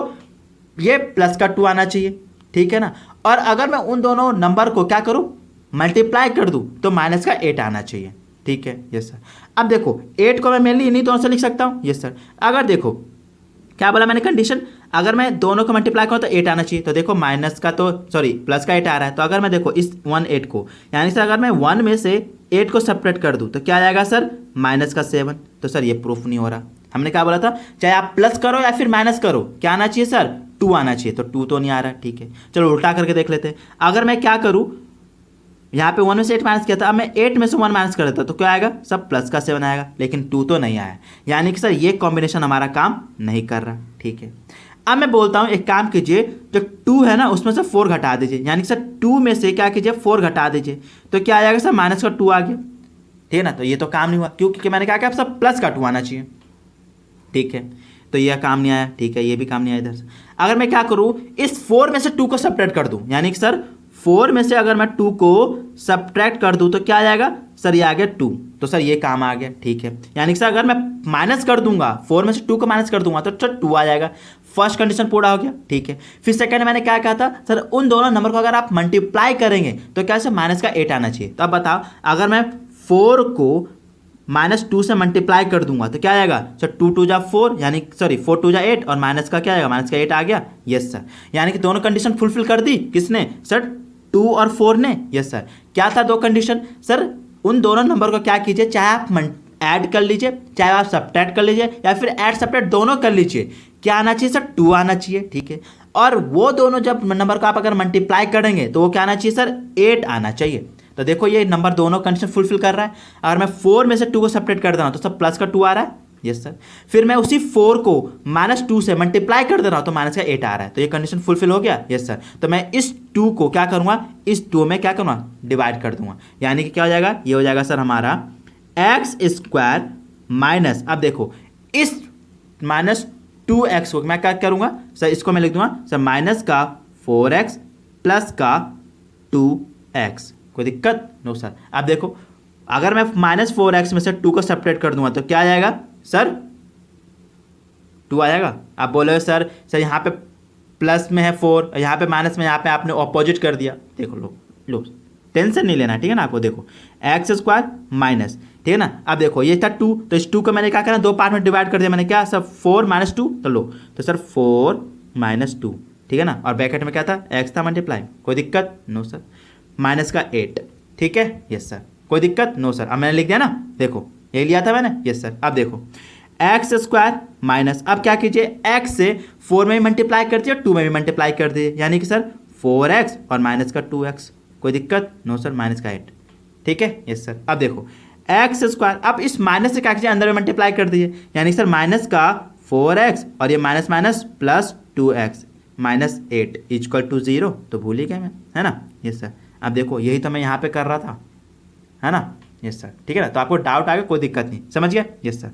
ये प्लस का 2 आना चाहिए, ठीक है ना। और अगर मैं उन दोनों नंबर को क्या करूँ, मल्टीप्लाई कर दूँ तो माइनस का 8 आना चाहिए, ठीक है, यस सर। अब देखो 8 को मैं मेनली इन्हीं दोनों से लिख सकता हूँ, यस सर। अगर देखो क्या बोला मैंने कंडीशन, अगर मैं दोनों को मल्टीप्लाई करूँ तो 8 आना चाहिए, तो देखो माइनस का तो सॉरी प्लस का 8 आ रहा है। तो अगर मैं देखो इस 1 8 को, यानी सर अगर मैं 1 में से 8 को सेपरेट कर दूँ तो क्या आ जाएगा सर, माइनस का 7। तो सर ये प्रूफ नहीं हो रहा, हमने क्या बोला था, चाहे आप प्लस करो या फिर माइनस करो, क्या आना चाहिए सर, 2 आना चाहिए, तो 2 तो नहीं आ रहा, ठीक है। चलो उल्टा करके देख लेते हैं। अगर मैं क्या करूँ, यहाँ पे 1 में से 8 माइनस किया था, अब मैं 8 में से 1 माइनस कर देता तो क्या आएगा, सब प्लस का 7 आएगा, लेकिन 2 तो नहीं आया। यानी कि सर ये कॉम्बिनेशन हमारा काम नहीं कर रहा, ठीक है। अब मैं बोलता हूँ एक काम कीजिए, जो 2 है ना उसमें से 4 घटा दीजिए, यानी कि सर 2 में से क्या कीजिए 4 घटा दीजिए, तो क्या आ जाएगा सर, माइनस का 2 आ गया, ठीक है ना। तो ये तो काम नहीं हुआ, क्योंकि मैंने क्या किया, सब प्लस का 2 आना चाहिए, ठीक है। तो यह काम नहीं आया, ठीक है, ये भी काम नहीं आया इधर से। अगर मैं क्या करूँ, इस 4 में से 2 को सब्ट्रैक्ट कर दूँ, यानी कि सर 4 में से अगर मैं 2 को सब्ट्रैक्ट कर दूं तो क्या आ जाएगा सर, ये आ गया 2, तो सर ये काम आ गया, ठीक है। यानी कि सर अगर मैं माइनस कर दूंगा, 4 में से 2 को माइनस कर दूंगा तो सर 2 आ जाएगा। फर्स्ट कंडीशन पूरा हो गया, ठीक है। फिर सेकंड मैंने क्या कहा था सर, उन दोनों नंबर को अगर आप मल्टीप्लाई करेंगे तो क्या सर माइनस का 8 आना चाहिए। तो अब बताओ अगर मैं 4 को -2 से मल्टीप्लाई कर दूंगा तो क्या आएगा सर, 2 2 जा 4 यानी सॉरी 4 2 जा 8 और माइनस का क्या आएगा, माइनस का 8 आ गया। यस सर, यानी कि दोनों कंडीशन फुलफिल कर दी किसने सर, 2 और 4 ने। यस सर, क्या था दो कंडीशन सर, उन दोनों नंबर को क्या कीजिए, चाहे आप ऐड कर लीजिए चाहे आप सब्ट्रैक्ट कर लीजिए या फिर ऐड सब्ट्रैक्ट दोनों कर लीजिए, क्या आना चाहिए सर, 2 आना चाहिए, ठीक है। और वो दोनों जब नंबर को आप अगर मल्टीप्लाई करेंगे तो वो क्या आना चाहिए सर, 8 आना चाहिए। तो देखो ये नंबर दोनों कंडीशन फुलफिल कर रहा है। अगर मैं 4 में से 2 को सेपरेट कर दे रहा हूँ तो सब प्लस का 2 आ रहा है। यस सर, फिर मैं उसी 4 को -2 से मल्टीप्लाई कर दे रहा हूँ तो माइनस का 8 आ रहा है, तो ये कंडीशन फुलफिल हो गया। यस सर, तो मैं इस 2 को क्या करूँगा, इस 2 में क्या करूँगा, डिवाइड कर दूंगा, यानी कि क्या हो जाएगा, ये हो जाएगा सर हमारा x² माइनस, अब देखो इस -2x को मैं क्या करूँगा सर, इसको मैं लिख दूंगा सर माइनस का 4x प्लस का 2x, कोई दिक्कत नो सर। अब देखो अगर मैं -4x में से 2 को सेपरेट कर दूंगा तो क्या आ जाएगा सर, 2 आ जाएगा। आप बोलोगे सर यहाँ पे प्लस में है 4, यहाँ पे माइनस में, यहाँ पे आपने ऑपोजिट कर दिया। देखो लो टेंशन नहीं लेना, ठीक है ना। आपको देखो x² माइनस, ठीक है ना। अब देखो ये था 2, तो इस 2 को मैंने क्या करना, दो पार्ट में डिवाइड कर दिया मैंने, क्या सर 4 - 2, तो लो तो सर 4 - 2, ठीक है ना। और ब्रैकेट में क्या था, x था मल्टीप्लाई, कोई दिक्कत नो सर, माइनस का 8, ठीक है। यस सर, कोई दिक्कत नो सर। अब मैंने लिख दिया ना, देखो ये लिया था मैंने। यस सर, अब देखो x² माइनस, अब क्या कीजिए, x से 4 में भी मल्टीप्लाई कर दिया, 2 में भी मल्टीप्लाई कर दिए, यानी कि सर 4x और माइनस का 2x, कोई दिक्कत नो सर, माइनस का 8, ठीक है। यस सर, अब देखो x², अब इस माइनस से क्या कीजिए, अंदर में मल्टीप्लाई कर दिए, यानी सर माइनस का 4x और ये माइनस माइनस प्लस 2x -8 = 0, तो भूल ही गया मैं, है ना। यस सर, अब देखो यही तो मैं यहाँ पे कर रहा था, है ना। यस सर, ठीक है ना। तो आपको डाउट आ गया, कोई दिक्कत नहीं, समझ गया। यस सर,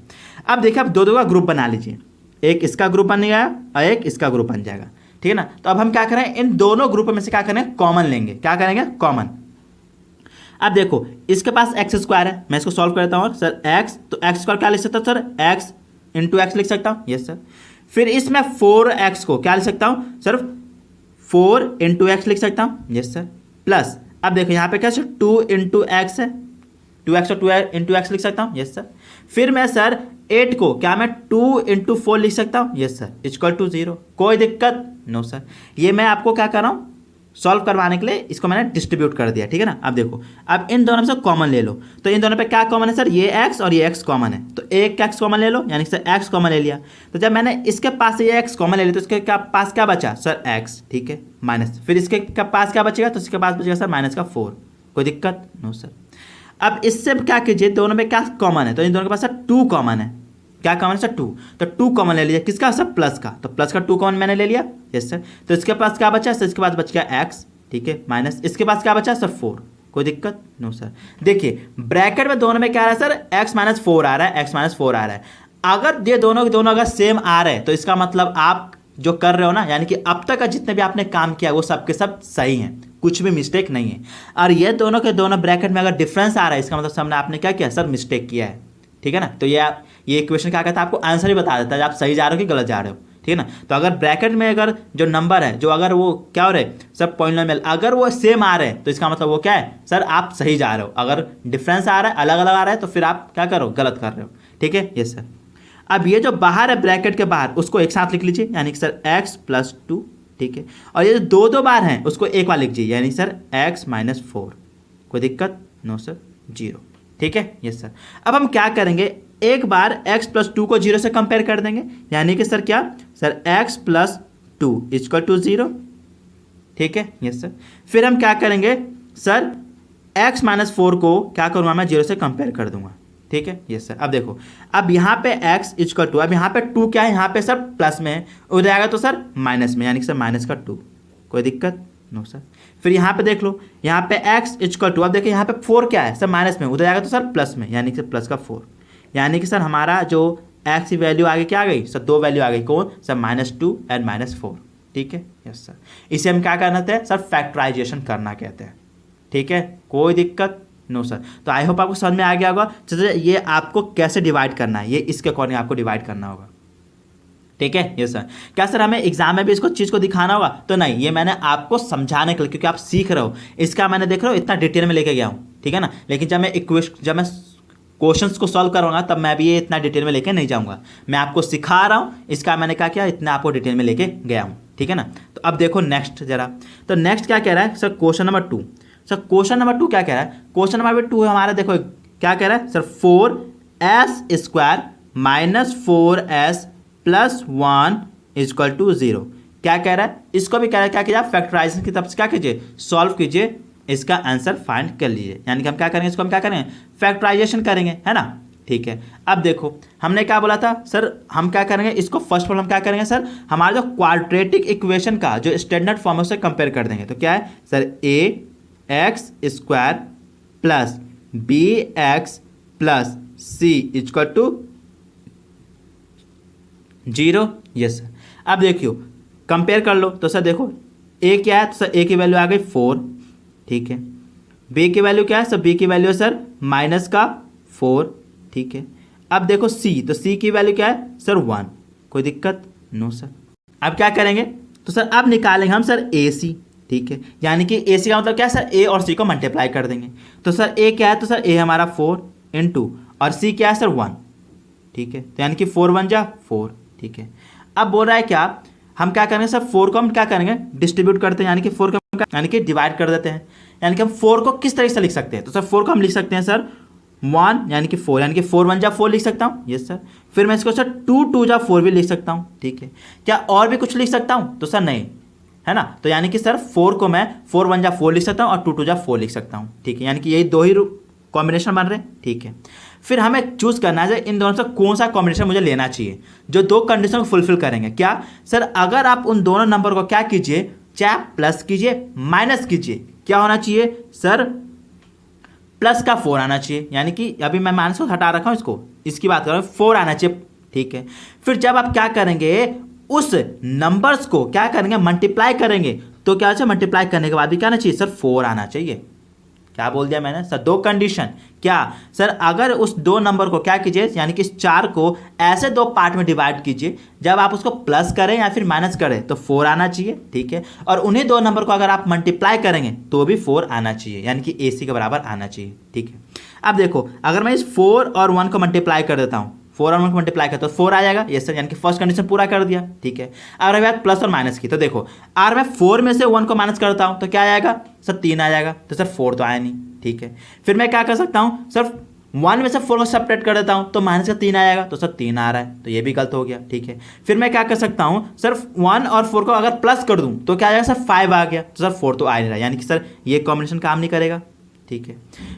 अब देखिए आप दो का ग्रुप बना लीजिए, एक इसका ग्रुप बन गया और एक इसका ग्रुप बन जाएगा, ठीक है ना। तो अब हम क्या करें, इन दोनों ग्रुप में से क्या करें, कॉमन लेंगे, क्या करेंगे, कॉमन। अब देखो इसके पास x² है, मैं इसको सॉल्व करता हूँ सर, x तो x² क्या लिख सकता हूँ सर, x × x लिख सकता हूँ। यस सर, फिर इसमें 4x को क्या लिख सकता हूँ सर, 4 × x लिख सकता हूँ। यस सर, प्लस अब देखो यहाँ पे क्या सर 2 × x है, 2x और 2 × x लिख सकता हूँ। यस सर, फिर मैं सर 8 को क्या मैं 2 × 4 लिख सकता हूँ। यस सर, = 0, कोई दिक्कत नो सर। ये मैं आपको क्या कर रहा हूँ, सॉल्व करवाने के लिए इसको मैंने डिस्ट्रीब्यूट कर दिया, ठीक है ना। अब देखो अब इन दोनों में से कॉमन ले लो, तो इन दोनों पे क्या कॉमन है सर, ये x और ये x कॉमन है, तो एक x कॉमन ले लो, यानी सर x कॉमन ले लिया। तो जब मैंने इसके पास ये x कॉमन ले लिया तो इसके पास क्या बचा सर, x, ठीक है, माइनस, फिर इसके पास क्या बचेगा, तो इसके पास बचेगा सर माइनस का 4, कोई दिक्कत नो सर। अब इससे क्या कीजिए, दोनों में क्या कॉमन है, तो इन दोनों के पास सर 2 कॉमन है, क्या कॉमन है सर 2, तो 2 कॉमन ले लीजिए, किसका सर, प्लस का, तो प्लस का 2 कॉमन मैंने ले लिया। यस सर, तो इसके पास क्या बचा सर, इसके पास बच गया x, ठीक है, माइनस इसके पास क्या बचा सर 4, कोई दिक्कत नो सर। देखिए ब्रैकेट में दोनों में क्या आ रहा है सर, x - 4 आ रहा है, x - 4 आ रहा है। अगर ये दोनों के दोनों अगर सेम आ रहे हैं तो इसका मतलब आप जो कर रहे हो ना, यानी कि अब तक का जितने भी आपने काम किया वो सब के सब सही हैं, कुछ भी मिस्टेक नहीं है। और ये दोनों के दोनों ब्रैकेट में अगर डिफरेंस आ रहा है इसका मतलब सामने आपने क्या किया सर, मिस्टेक किया है, ठीक है ना। तो ये इक्वेशन क्या कहता है, आपको आंसर ही बता देता है आप सही जा रहे हो कि गलत जा रहे हो, ठीक है ना। तो अगर ब्रैकेट में अगर जो नंबर है, जो अगर वो क्या हो रहे सब पॉलिनोमियल अगर वो सेम आ रहे हैं तो इसका मतलब वो क्या है सर, आप सही जा रहे हो। अगर डिफरेंस आ रहा है, अलग अलग आ रहा है, तो फिर आप क्या करो, गलत कर रहे हो, ठीक है। यस सर, अब ये जो बाहर है ब्रैकेट के बाहर उसको एक साथ लिख लीजिए, यानी कि सर x + 2, ठीक है। और ये जो दो बार हैं उसको एक बार लिख लीजिए, यानी सर x - 4, कोई दिक्कत नो सर, 0, ठीक है। यस सर, अब हम क्या करेंगे, एक बार x + 2 को 0 से कंपेयर कर देंगे, यानी कि सर क्या सर, x + 2 = 0, ठीक है। यस सर, फिर हम क्या करेंगे सर, x - 4 को क्या करूँगा मैं, 0 से कंपेयर कर दूंगा, ठीक है। यस सर, अब देखो अब यहाँ पे x = 2, अब यहाँ पे 2 क्या है, यहाँ पे सर प्लस में है, उधर आएगा तो सर माइनस में, यानी कि सर माइनस का 2, कोई दिक्कत नो सर। फिर यहाँ पे देख लो, यहाँ पे x = 2, अब देखिए यहाँ पे 4 क्या है सर, माइनस में, उधर आएगा तो सर प्लस में, यानी कि सर प्लस का 4, यानी कि सर हमारा जो x की वैल्यू आगे क्या आ गई सर, 2 वैल्यू आ गई, कौन सर, -2 और -4, ठीक है। यस सर, इसे हम क्या करना है सर, फैक्टराइजेशन करना कहते हैं, ठीक है, कोई दिक्कत नो सर। तो आई होप आपको समझ में आ गया होगा। चलिए ये आपको कैसे डिवाइड करना है, ये इसके अकॉर्डिंग आपको डिवाइड करना होगा, ठीक है ये सर। क्या सर हमें एग्जाम में भी इसको चीज़ को दिखाना होगा? तो नहीं, ये मैंने आपको समझाने के लिए, क्योंकि आप सीख रहे हो, इसका मैंने देख रहे हो इतना डिटेल में लेके गया हूँ, ठीक है ना। लेकिन जब मैं क्वेश्चंस को सॉल्व करूँगा तब मैं भी ये इतना डिटेल में लेके नहीं जाऊँगा। मैं आपको सिखा रहा हूँ, इसका मैंने क्या किया, इतना आपको डिटेल में लेके गया हूँ, ठीक है ना। तो अब देखो नेक्स्ट जरा, तो नेक्स्ट क्या कह रहा है sir, question number 2। Sir question number 2 क्या कह रहा है? क्वेश्चन नंबर 2 हमारा देखो क्या कह रहा है sir, 4s² minus 4s plus 1 equal to 0। क्या कह रहा है? इसको भी कह रहा है क्या कीजिए, फैक्टराइजेशन की तरफ से क्या कीजिए, सॉल्व कीजिए, इसका आंसर फाइंड कर लीजिए। यानी कि हम क्या करेंगे, इसको हम क्या करेंगे, फैक्टराइजेशन करेंगे, है ना। ठीक है, अब देखो हमने क्या बोला था सर, हम क्या करेंगे इसको, फर्स्ट ऑफ ऑल हम क्या करेंगे सर, हमारा जो क्वाड्रेटिक इक्वेशन का जो स्टैंडर्ड फॉर्म है उसे कंपेयर कर देंगे। तो क्या है sir, ax² plus bx plus c equal to 0। Yes sir. अब देखियो कंपेयर कर लो, तो सर देखो a क्या है, तो सर a की वैल्यू आ गई 4, ठीक है। b की वैल्यू क्या है सर, b की वैल्यू है सर माइनस का 4, ठीक है। अब देखो c, तो c की वैल्यू क्या है सर 1, कोई दिक्कत नो सर। अब क्या करेंगे, तो सर अब निकालेंगे हम सर ac, ठीक है। यानी कि ac का मतलब क्या है सर, a और c को मल्टीप्लाई कर देंगे। तो सर a क्या है, तो सर a हमारा 4 इंटू और c क्या है सर 1, ठीक है। तो यानी कि 4 1 जा 4, ठीक है। अब बोल रहा है क्या, हम क्या करेंगे सर, 4 को हम क्या करेंगे, डिस्ट्रीब्यूट करते हैं, यानी कि 4 को यानी कि डिवाइड कर देते हैं। यानी कि हम 4 को किस तरीके से लिख सकते हैं, तो सर 4 को हम लिख सकते हैं सर 1 यानी कि 4, यानी कि 4 1 जा 4 लिख सकता हूँ, यस सर। फिर मैं इसको सर 2 2 जा 4 भी लिख सकता हूँ, ठीक है। क्या और भी कुछ लिख सकता हूँ, तो सर नहीं, है ना। तो यानी कि सर 4 को मैं 4 1 जा 4 लिख सकता हूँ और 2 2 जा 4 लिख सकता हूँ, ठीक है। यानी कि यही दो ही कॉम्बिनेशन बन रहे हैं, ठीक है। फिर हमें चूज करना है इन दोनों से कौन सा कॉम्बिनेशन मुझे लेना चाहिए जो दो कंडीशन को फुलफिल करेंगे। क्या सर, अगर आप उन दोनों नंबर को क्या कीजिए, चाहे प्लस कीजिए माइनस कीजिए, क्या होना चाहिए सर, प्लस का 4 आना चाहिए। यानी कि अभी मैं माइनस को हटा रखा हूं, इसकी बात कर रहा हूं, 4 आना चाहिए, ठीक है। फिर जब आप क्या करेंगे, उस नंबर्स को क्या करेंगे, मल्टीप्लाई करेंगे, तो क्या चाहिए, मल्टीप्लाई करने के बाद भी क्या आना चाहिए सर, 4 आना चाहिए। क्या बोल दिया मैंने सर, दो कंडीशन। क्या सर, अगर उस दो नंबर को क्या कीजिए, यानी कि इस 4 को ऐसे दो पार्ट में डिवाइड कीजिए, जब आप उसको प्लस करें या फिर माइनस करें तो 4 आना चाहिए, ठीक है। और उन्हीं दो नंबर को अगर आप मल्टीप्लाई करेंगे तो भी 4 आना चाहिए, यानी कि AC के बराबर आना चाहिए, ठीक है। अब देखो अगर मैं इस 4 और 1 को मल्टीप्लाई कर देता हूँ, 4 और 1 को मल्टीप्लाई करता हूँ, 4 आ जाएगा, यस सर। यानी कि फर्स्ट कंडीशन पूरा कर दिया, ठीक है। अगर बात प्लस और माइनस की, तो देखो अगर मैं 4 में से 1 को माइनस करता हूँ तो क्या आएगा सर, 3 आ जाएगा। तो सर 4 तो आया नहीं, ठीक है। फिर मैं क्या कर सकता हूँ सर, 1 में से 4 को सेपरेट कर देता हूँ तो माइनस का 3 आएगा, तो सर 3 आ रहा है, तो ये भी गलत हो गया, ठीक है। फिर मैं क्या कर सकता हूँ सर, 1 और 4 को अगर प्लस कर दूँ तो क्या आएगा सर, 5 आ गया, तो सर 4 तो आ नहीं रहा, यानी कि सर ये कॉम्बिनेशन काम नहीं करेगा, ठीक है।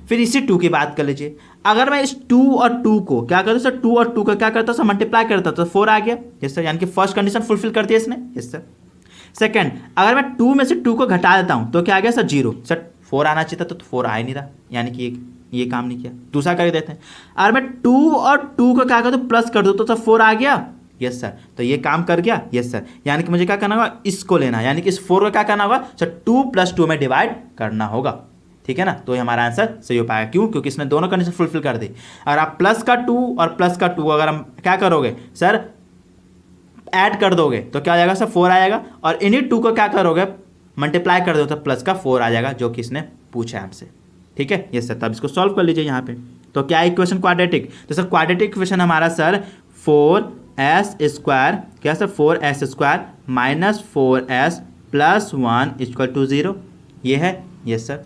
फिर इसी 2 की बात कर लीजिए, अगर मैं इस 2 और 2 को क्या करता सर, 2 और 2 का क्या करता सर, मल्टीप्लाई करता तो 4 आ गया, यस सर। यानी कि फर्स्ट कंडीशन फुलफिल कर दिया इसने, यस सर। सेकंड, अगर मैं 2 में से 2 को घटा देता हूं तो क्या आ गया सर, 0। सर 4 आना चाहिए था तो 4 आ ही नहीं रहा, यानी कि ये काम नहीं किया। दूसरा कर देते हैं, अगर मैं 2 और 2 को क्या कर दूं, प्लस कर दूं तो सर 4 आ गया, यस सर। तो ये काम कर गया, यस सर। यानी कि मुझे क्या करना होगा, इसको लेना, यानी कि इस 4 को क्या करना होगा सर, 2 + 2 में डिवाइड करना होगा, ठीक है ना। तो ये हमारा आंसर सही हो पाएगा, क्यों, क्योंकि इसने दोनों कंडीशन फुलफिल कर दी। अगर आप प्लस का 2 और प्लस का 2 अगर हम क्या करोगे सर, ऐड कर दोगे तो क्या आ जाएगा सर, 4 आएगा। और इन्हीं 2 को क्या करोगे, मल्टीप्लाई कर दो तो प्लस का 4 आ जाएगा, जो कि इसने पूछा है हमसे, ठीक है। ये सर, तब इसको सॉल्व कर लीजिए यहाँ पे। तो क्या इक्वेशन क्वाड्रेटिक, तो सर क्वाड्रेटिक इक्वेशन हमारा सर 4s² क्या sir, 4s² minus 4s plus 1 equal to 0, ये है, यस सर।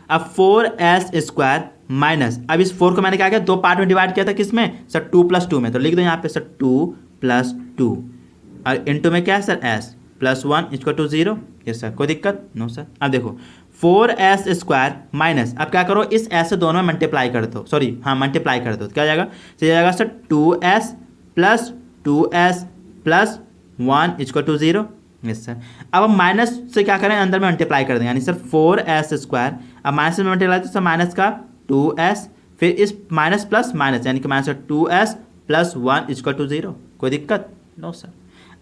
अब 4s² माइनस, अब इस 4 को मैंने क्या किया, दो पार्ट में डिवाइड किया था, किसमें सर, 2 + 2 में, तो लिख दो यहाँ पे सर 2 + 2 और इंटू में क्या है sir, s plus 1 equal to 0, yes sir. कोई दिक्कत नो सर। अब देखो 4s² माइनस, अब क्या करो, इस s से दोनों में मल्टीप्लाई कर दो, सॉरी हाँ मल्टीप्लाई कर दो, तो क्या जाएगा, तो जाएगा sir 2s plus 2s plus 1 equal to 0, yes sir. अब हम माइनस से क्या करें, अंदर में मल्टीप्लाई कर दें, यानी सर 4s², अब माइनस में मल्टीप्लाई तो सर माइनस का 2s, फिर इस माइनस प्लस माइनस, यानी कि minus 2s plus 1 equal to 0, कोई दिक्कत नो सर।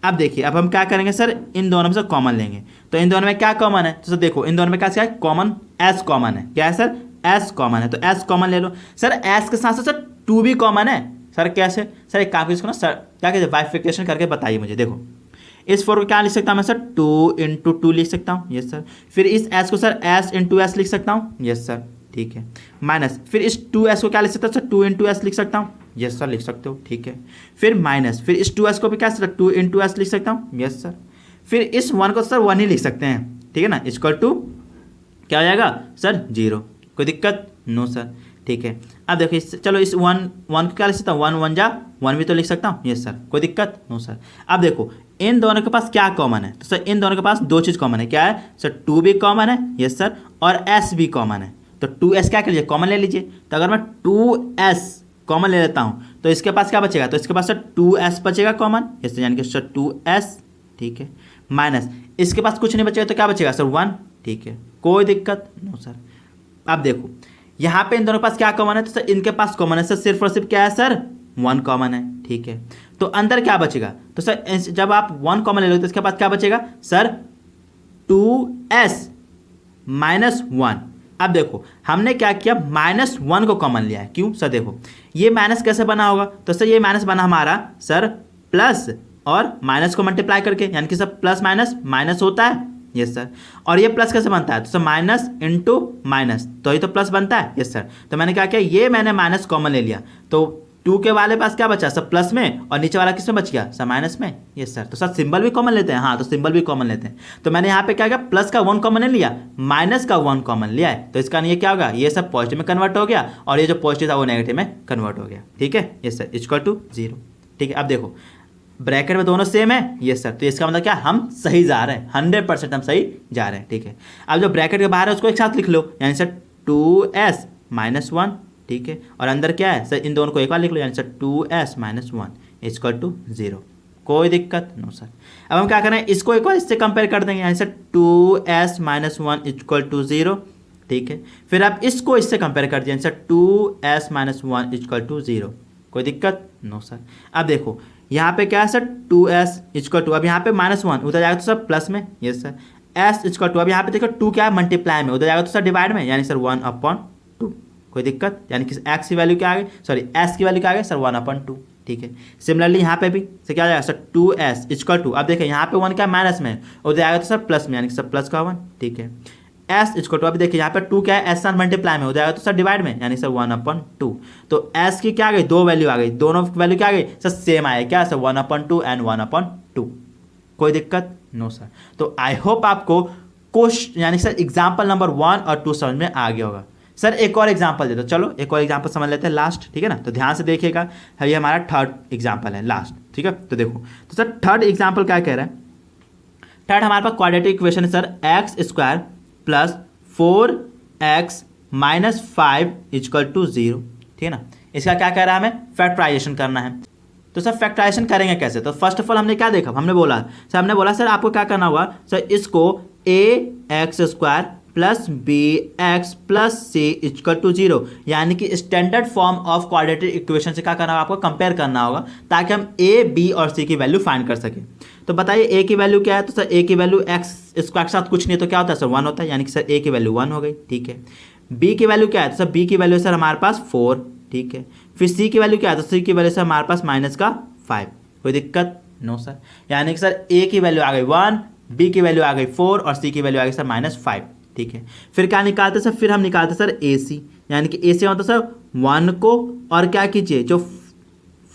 अब देखिए, अब हम क्या करेंगे सर, इन दोनों में से कॉमन लेंगे, तो इन दोनों में क्या कॉमन है, तो सर देखो इन दोनों में क्या है, कॉमन s कॉमन है, क्या है सर, s कॉमन है, तो s कॉमन ले लो। सर s के साथ साथ सर 2 भी कॉमन है, सर कैसे? सर एक काम इसको ना सर क्या कहते हैं बाइफिकेशन करके बताइए मुझे। देखो इस 4 को क्या लिख सकता हूँ मैं सर 2 × 2 लिख सकता हूँ, यस सर। फिर इस s को सर s × s लिख सकता हूँ, यस सर, ठीक है। माइनस फिर इस 2s को क्या लिख सकता हूँ सर 2 × s लिख सकता हूँ, यस सर लिख सकते हो, ठीक है। फिर माइनस फिर इस 2s को भी क्या सर 2 × s लिख सकता हूँ, यस सर। फिर इस 1 को सर 1 ही लिख सकते हैं, ठीक है ना, इक्वल टू क्या हो जाएगा सर 0। कोई दिक्कत? नो सर, ठीक है। अब देखो चलो इस 1 को क्या लिख सकता हूँ 1 × 1 = 1 भी तो लिख सकता हूँ, यस सर। कोई दिक्कत? No sir. अब देखो इन दोनों के पास क्या कॉमन है? तो सर इन दोनों के पास 2 चीज़ कॉमन है। क्या है सर? 2 भी कॉमन है, यस सर, और s भी कॉमन है। तो 2s क्या कर लीजिए कॉमन ले लीजिए। तो अगर मैं 2s कॉमन ले लेता हूँ तो इसके पास क्या बचेगा? तो इसके पास सर 2s बचेगा कॉमन, यस सर, यानी कि सर 2s, ठीक है। माइनस इसके पास कुछ नहीं बचेगा तो क्या बचेगा सर 1, ठीक है। कोई दिक्कत? No sir. अब देखो यहाँ पे इन दोनों के पास क्या कॉमन है? तो सर इनके पास कॉमन है सर सिर्फ और सिर्फ क्या है सर 1 कॉमन है, ठीक है। तो अंदर क्या बचेगा? तो सर जब आप 1 कॉमन ले लो तो इसके बाद क्या बचेगा सर 2s - 1। अब देखो हमने क्या किया -1 को कॉमन लिया है। क्यों सर? देखो ये माइनस कैसे बना होगा? तो सर ये माइनस बना हमारा सर प्लस और माइनस को मल्टीप्लाई करके, यानी कि सर प्लस माइनस माइनस होता है, यस सर। और ये प्लस कैसे बनता है? तो सर माइनस इंटू माइनस, तो ये तो प्लस बनता है, यस सर। तो मैंने क्या किया ये मैंने माइनस कॉमन ले लिया, तो 2 के वाले पास क्या बचा सर प्लस में, और नीचे वाला किस में बच गया सर माइनस में, यस सर। तो सर सिंबल भी कॉमन लेते हैं, हाँ तो सिंबल भी कॉमन लेते हैं। तो मैंने यहाँ पे क्या किया प्लस का 1 कॉमन नहीं लिया, माइनस का 1 कॉमन लिया है। तो इसका ये क्या होगा ये सब पॉजिटिव में कन्वर्ट हो गया और ये जो पॉजिटिव था वो नेगेटिव में कन्वर्ट हो गया, ठीक है, यस सर, इक्वल टू 0, ठीक है। अब देखो ब्रैकेट में दोनों सेम है, यस सर, तो इसका मतलब क्या हम सही जा रहे हैं, 100% हम सही जा रहे हैं, ठीक है। अब जो ब्रैकेट के बाहर है उसको एक साथ लिख लो, यानी सर 2s - 1, ठीक है, और अंदर क्या है सर इन दोनों को एक बार लिख लो, यानी सर 2s - 1 इक्वल टू 0। कोई दिक्कत? No sir. अब हम क्या करें इसको एक बार इससे कंपेयर कर देंगे, यानी सर 2s - 1 इक्वल टू 0, ठीक है। फिर आप इसको इससे कंपेयर कर दिया, सर 2s - 1 इक्वल टू 0। कोई दिक्कत? No sir. अब देखो यहाँ पे क्या है सर 2s इक्वल टू, अब यहाँ पे -1 उधर जाएगा तो सर प्लस में, yes sir, s equal to, अब यहाँ पे देखो 2 क्या है मल्टीप्लाई में, उधर जाएगा तो सर डिवाइड में, यानी सर 1/2। कोई दिक्कत? यानी कि x की वैल्यू क्या आ गई, सॉरी s की वैल्यू क्या आ गई सर 1/2, ठीक है। सिमिलरली यहाँ पे भी सर क्या आ जाएगा सर 2s इक्वल टू, अब देखिए यहाँ पे 1 क्या माइनस में, उधर जाएगा तो सर प्लस में, यानी कि सर प्लस का 1, ठीक है। s इक्वल टू, अभी देखिए यहाँ पे 2 क्या है s साथ मल्टीप्लाई में, हो जाएगा तो सर डिवाइड में, यानी सर 1/2। तो s की क्या आ गई 2 वैल्यू आ गई, दोनों वैल्यू क्या आ गई सर सेम आए, क्या सर 1/2 एंड 1/2। कोई दिक्कत? No sir. तो आई होप आपको क्वेश्चन यानी सर एग्जाम्पल नंबर 1 और 2 समझ में आ गया होगा। सर एक और एग्जाम्पल दे दो, चलो एक और एग्जाम्पल समझ लेते हैं लास्ट, ठीक है ना। तो ध्यान से देखिएगा, ये हमारा थर्ड एग्जाम्पल है लास्ट, ठीक है। तो देखो तो सर थर्ड एग्जाम्पल क्या कह रहा है, थर्ड हमारे पास क्वाड्रेटिक इक्वेशन है sir x² + 4x - 5 equal to 0, ठीक है ना। इसका क्या कह रहा है हमें फैक्टराइजेशन करना है। तो सर फैक्टराइजेशन करेंगे कैसे? तो फर्स्ट ऑफ ऑल हमने क्या देखा, हमने बोला सर आपको क्या करना होगा सर इसको ax² + bx + c equal to 0, यानी कि standard form of quadratic equation से क्या करना होगा आपको कंपेयर करना होगा, ताकि हम a b और c की वैल्यू फाइंड कर सकें। तो बताइए a की वैल्यू क्या है? तो सर a की वैल्यू x² के साथ कुछ नहीं तो क्या होता है सर 1 होता है, यानी कि सर a की वैल्यू 1 हो गई, ठीक है। b की वैल्यू क्या है? तो सर b की वैल्यू सर हमारे पास 4, ठीक है। फिर c की वैल्यू क्या है? तो c की वैल्यू सर हमारे पास -5। कोई दिक्कत? No sir. यानी कि सर a की वैल्यू आ गई 1, b की वैल्यू आ गई 4 और c की वैल्यू आ गई सर -5, ठीक है। फिर क्या निकालते सर, फिर हम निकालते सर AC, यानी कि AC मतलब सर 1 को और क्या कीजिए जो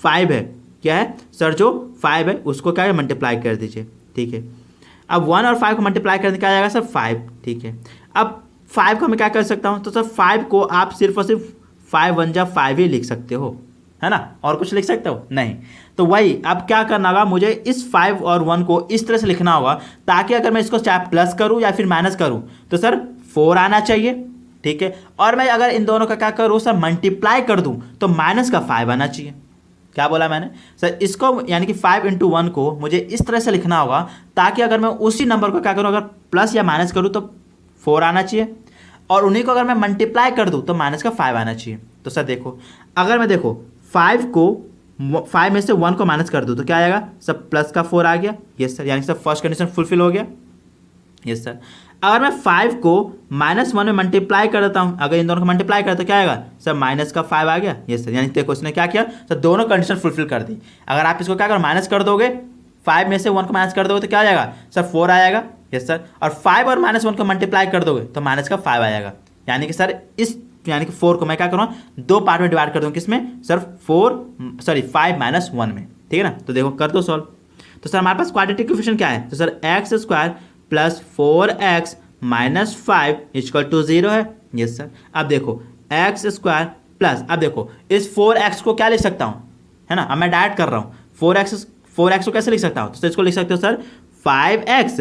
5 है, क्या है सर जो 5 है उसको क्या है मल्टीप्लाई कर दीजिए, ठीक है। अब 1 और 5 को मल्टीप्लाई करने क्या आ जाएगा सर 5, ठीक है। अब 5 को मैं क्या कर सकता हूँ, तो सर 5 को आप सिर्फ और सिर्फ 5 1 जा 5 ही लिख सकते हो, है ना, और कुछ लिख सकते हो नहीं। तो वही अब क्या करना होगा, मुझे इस 5 और 1 को इस तरह से लिखना होगा ताकि अगर मैं इसको चाहे प्लस करूं या फिर माइनस करूं तो सर 4 आना चाहिए, ठीक है। और मैं अगर इन दोनों का क्या करूं सर मल्टीप्लाई कर दूं तो माइनस का 5 आना चाहिए। क्या बोला मैंने सर, इसको यानी कि 5 × 1 को मुझे इस तरह से लिखना होगा ताकि अगर मैं उसी नंबर को क्या करूँ, अगर प्लस या माइनस करूँ तो 4 आना चाहिए, और उन्हीं को अगर मैं मल्टीप्लाई कर दूँ तो माइनस का 5 आना चाहिए। तो सर देखो अगर मैं देखो 5 में से 1 को माइनस कर दूँ तो क्या आएगा सर प्लस का 4 आ गया, यस सर, यानी सर फर्स्ट कंडीशन फुलफिल हो गया, यस सर। अगर मैं 5 को -1 में मल्टीप्लाई कर देता हूँ, अगर इन दोनों को मल्टीप्लाई करते तो क्या आएगा सर, माइनस का 5 आ गया। ये सर यानी देखो इसने क्या किया सर, दोनों कंडीशन फुलफिल कर दी। अगर आप इसको क्या करो माइनस कर दोगे, 5 में से 1 को माइनस कर दोगे तो क्या आ जाएगा सर, 4 आएगा। यस सर, और 5 और -1 को मल्टीप्लाई कर दोगे तो माइनस का 5 आएगा। यानी कि सर इस यानी कि 4 को मैं क्या करूँगा, दो पार्ट में डिवाइड कर दूँ, किसमें सर 5 -1 में। ठीक है ना, तो देखो कर दो सॉल्व। तो सर हमारे पास क्वाड्रेटिक इक्वेशन क्या है, तो सर x² + 4x - 5 = 0 है। यस सर, अब देखो x² प्लस, अब देखो इस 4x को क्या लिख सकता हूँ, है ना, अब मैं डायरेक्ट कर रहा हूँ, 4x को कैसे लिख सकता हूँ, तो इसको लिख सकते हो सर 5x -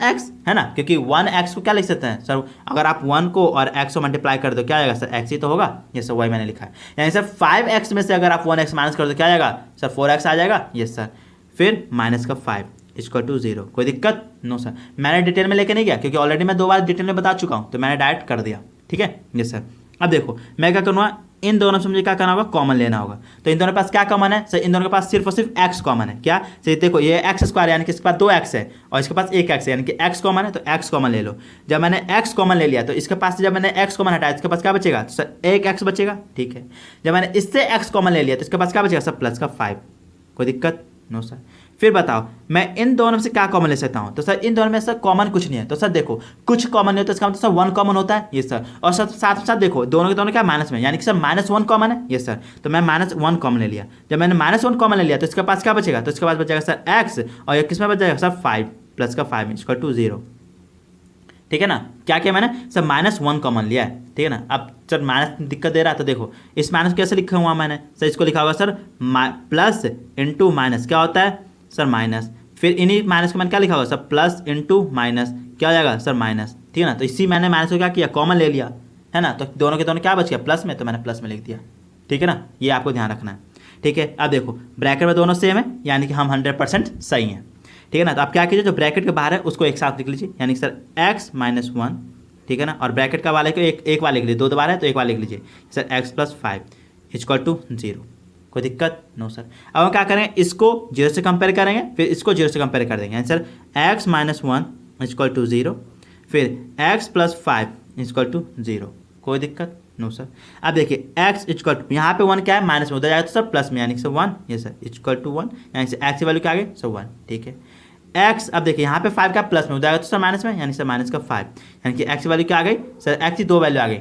x, है ना, क्योंकि 1x को क्या लिख सकते हैं सर, अगर आप 1 को और x को मल्टीप्लाई कर दो क्या आएगा सर, x ही तो होगा। ये सर वही मैंने लिखा है, यानी सर 5x में से अगर आप 1x माइनस कर दो क्या आएगा सर, 4x आ जाएगा। यस सर, फिर माइनस का 5 = 0। कोई दिक्कत नो सर, मैंने डिटेल में लेके नहीं गया क्योंकि ऑलरेडी मैं 2 बार डिटेल में बता चुका हूँ, तो मैंने डायरेक्ट कर दिया। ठीक है। यस सर, अब देखो मैं क्या करूँगा, इन दोनों से मुझे क्या करना होगा, कॉमन लेना होगा। तो इन दोनों के पास क्या कॉमन है सर, इन दोनों के पास सिर्फ और सिर्फ x कॉमन है। क्या सर, देखो ये x² यानी कि इसके पास 2x है और इसके पास 1x है, यानी कि x कॉमन है, तो x कॉमन ले लो। जब मैंने x कॉमन ले लिया तो इसके पास से जब मैंने x कॉमन हटाया इसके पास क्या बचेगा, तो सर 1x बचेगा। ठीक है, जब मैंने इससे x कॉमन ले लिया तो इसके पास क्या बचेगा सर, प्लस का 5। कोई दिक्कत नो सर। फिर बताओ मैं इन दोनों में से क्या कॉमन ले सकता हूँ, तो सर इन दोनों में सर कॉमन कुछ नहीं है। तो सर देखो कुछ कॉमन नहीं होता, इसका मतलब सर 1 कॉमन होता है। ये सर, और सर साथ साथ देखो दोनों के दोनों क्या माइनस में, यानी कि सर -1 कॉमन है। ये सर, तो मैं -1 कॉमन ले लिया। जब मैंने -1 कॉमन ले लिया तो इसके पास क्या बचेगा, तो इसके पास बचेगा सर x, और ये किस में बच जाएगा सर 5 प्लस का 5 = 0। ठीक है ना, क्या किया मैंने सर, -1 कॉमन लिया है। ठीक है ना, अब सर माइनस दिक्कत दे रहा है तो देखो इस माइनस कैसे लिखा हुआ मैंने सर, इसको लिखा होगा सर प्लस इंटू माइनस, क्या होता है सर माइनस, फिर इन्हीं माइनस को मैंने क्या लिखा होगा सर, प्लस इंटू माइनस, क्या हो जाएगा सर माइनस। ठीक है ना, तो इसी मैंने माइनस को क्या किया, कॉमन ले लिया, है ना, तो दोनों के दोनों क्या बच गया प्लस में, तो मैंने प्लस में लिख दिया। ठीक है ना, ये आपको ध्यान रखना है। ठीक है, अब देखो ब्रैकेट में दोनों सेम है, यानी कि हम 100% सही हैं। ठीक है ना, तो आप क्या कीजिए, जो ब्रैकेट के बाहर है उसको एक साथ लिख लीजिए, यानी कि सर x - 1। ठीक है ना, और ब्रैकेट का वाले को एक बार लिख लीजिए, 2 बार है तो एक बार लिख लीजिए सर x + 5 = 0। कोई दिक्कत नो सर। अब हम क्या करेंगे, इसको 0 से कंपेयर करेंगे, फिर इसको 0 से कंपेयर कर देंगे, यानी सर x - 1 = 0, फिर x + 5 = 0। कोई दिक्कत नो सर। अब देखिए x = यहाँ पे 1 क्या है, माइनस में, उधर जाएगा तो सर प्लस में, यानी कि सर 1। ये सर =1, यानी कि x की वैल्यू क्या आ गई सर 1। ठीक है, x, अब देखिए यहाँ पे 5 का प्लस में, उधर जाएगा तो सर माइनस में, यानी सर माइनस का 5, यानी कि x की वैल्यू क्या आ गई सर, x की 2 वैल्यू आ गई,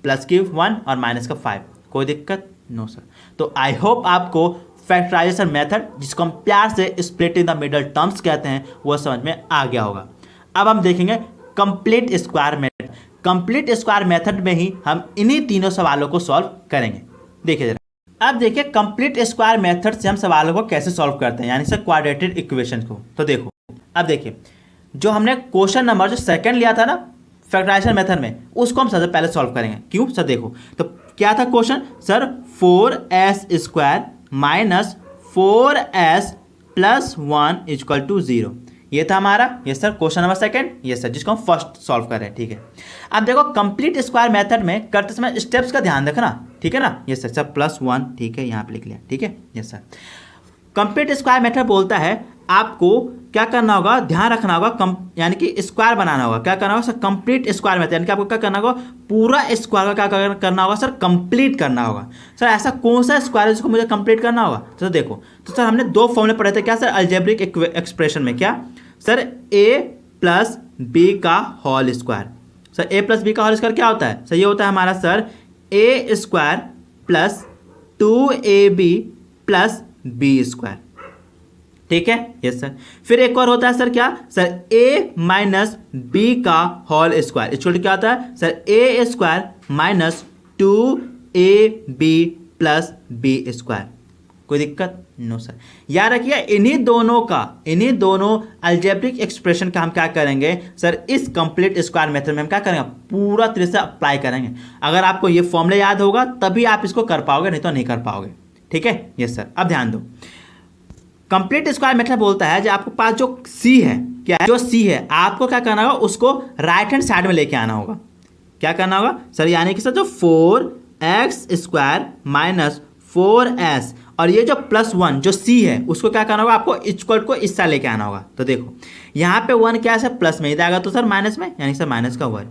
प्लस की 1 और माइनस का 5। कोई दिक्कत नो सर। तो आई होप आपको फैक्टराइजेशन मेथड, जिसको हम प्यार से split in the middle terms कहते हैं, वो समझ में आ गया होगा। अब हम देखेंगे complete square method. Complete square method में ही हम इन्हीं तीनों सवालों को सॉल्व करेंगे। देखिए जरा, अब देखिए कंप्लीट स्क्वायर मेथड से हम सवालों को कैसे सॉल्व करते हैं, यानी सर क्वाड्रेटिक इक्वेशन को। तो देखो अब देखिए, जो हमने क्वेश्चन नंबर जो सेकंड लिया था ना फैक्टराइजेशन मेथड में, उसको हम सबसे पहले सॉल्व करेंगे। क्यों सर, देखो तो क्या था क्वेश्चन सर, 4s² - 4s + 1 = 0। ये था हमारा, ये सर क्वेश्चन नंबर सेकंड, ये सर जिसको हम फर्स्ट सॉल्व कर रहे हैं। ठीक है, अब देखो कंप्लीट स्क्वायर मेथड में करते समय स्टेप्स का ध्यान रखना। ठीक है ना, ये सर सर +1, ठीक है, यहाँ पे लिख लिया। ठीक है, ये सर कंप्लीट स्क्वायर मेथड बोलता है आपको क्या करना होगा, ध्यान रखना होगा, यानी कि स्क्वायर बनाना होगा। क्या करना होगा सर, कंप्लीट स्क्वायर मेथड, यानी कि आपको क्या करना होगा, पूरा स्क्वायर का क्या करना होगा सर, कंप्लीट करना होगा। सर ऐसा कौन सा स्क्वायर है जिसको मुझे कंप्लीट करना होगा, तो देखो, तो सर हमने 2 फॉर्मूले पढ़े थे, क्या सर, अलजेब्रिक एक्सप्रेशन में, क्या सर a + b का whole square. Sir a + b का होल स्क्वायर क्या होता है सर, ये होता है हमारा सर a² + 2ab + b²। ठीक है, यस सर। फिर एक और होता है सर, क्या सर, a - b का होल स्क्वायर, इक्वल क्या होता है सर, a² - 2ab + b²। कोई दिक्कत नो सर। याद रखिए इन्हीं दोनों अलजेब्रिक एक्सप्रेशन का हम क्या करेंगे सर, इस कंप्लीट स्क्वायर मेथड में हम क्या करेंगे, पूरा तरह से अप्लाई करेंगे। अगर आपको ये फॉर्मूला याद होगा तभी आप इसको कर पाओगे, नहीं तो नहीं कर पाओगे। ठीक है, यस सर। अब ध्यान दो, कंप्लीट स्क्वायर मेथड बोलता है जो आपके पास जो सी है, क्या है, जो सी है आपको क्या करना होगा, उसको राइट हैंड साइड में लेके आना होगा। क्या करना होगा सर, यानी कि सर जो 4x² - 4s और ये जो +1 जो c है उसको क्या करना होगा, आपको इक्वल को इस साइड लेके आना होगा। तो देखो यहाँ पे 1 क्या है सर, प्लस में, इधर आएगा तो सर माइनस में, यानी सर माइनस का 1।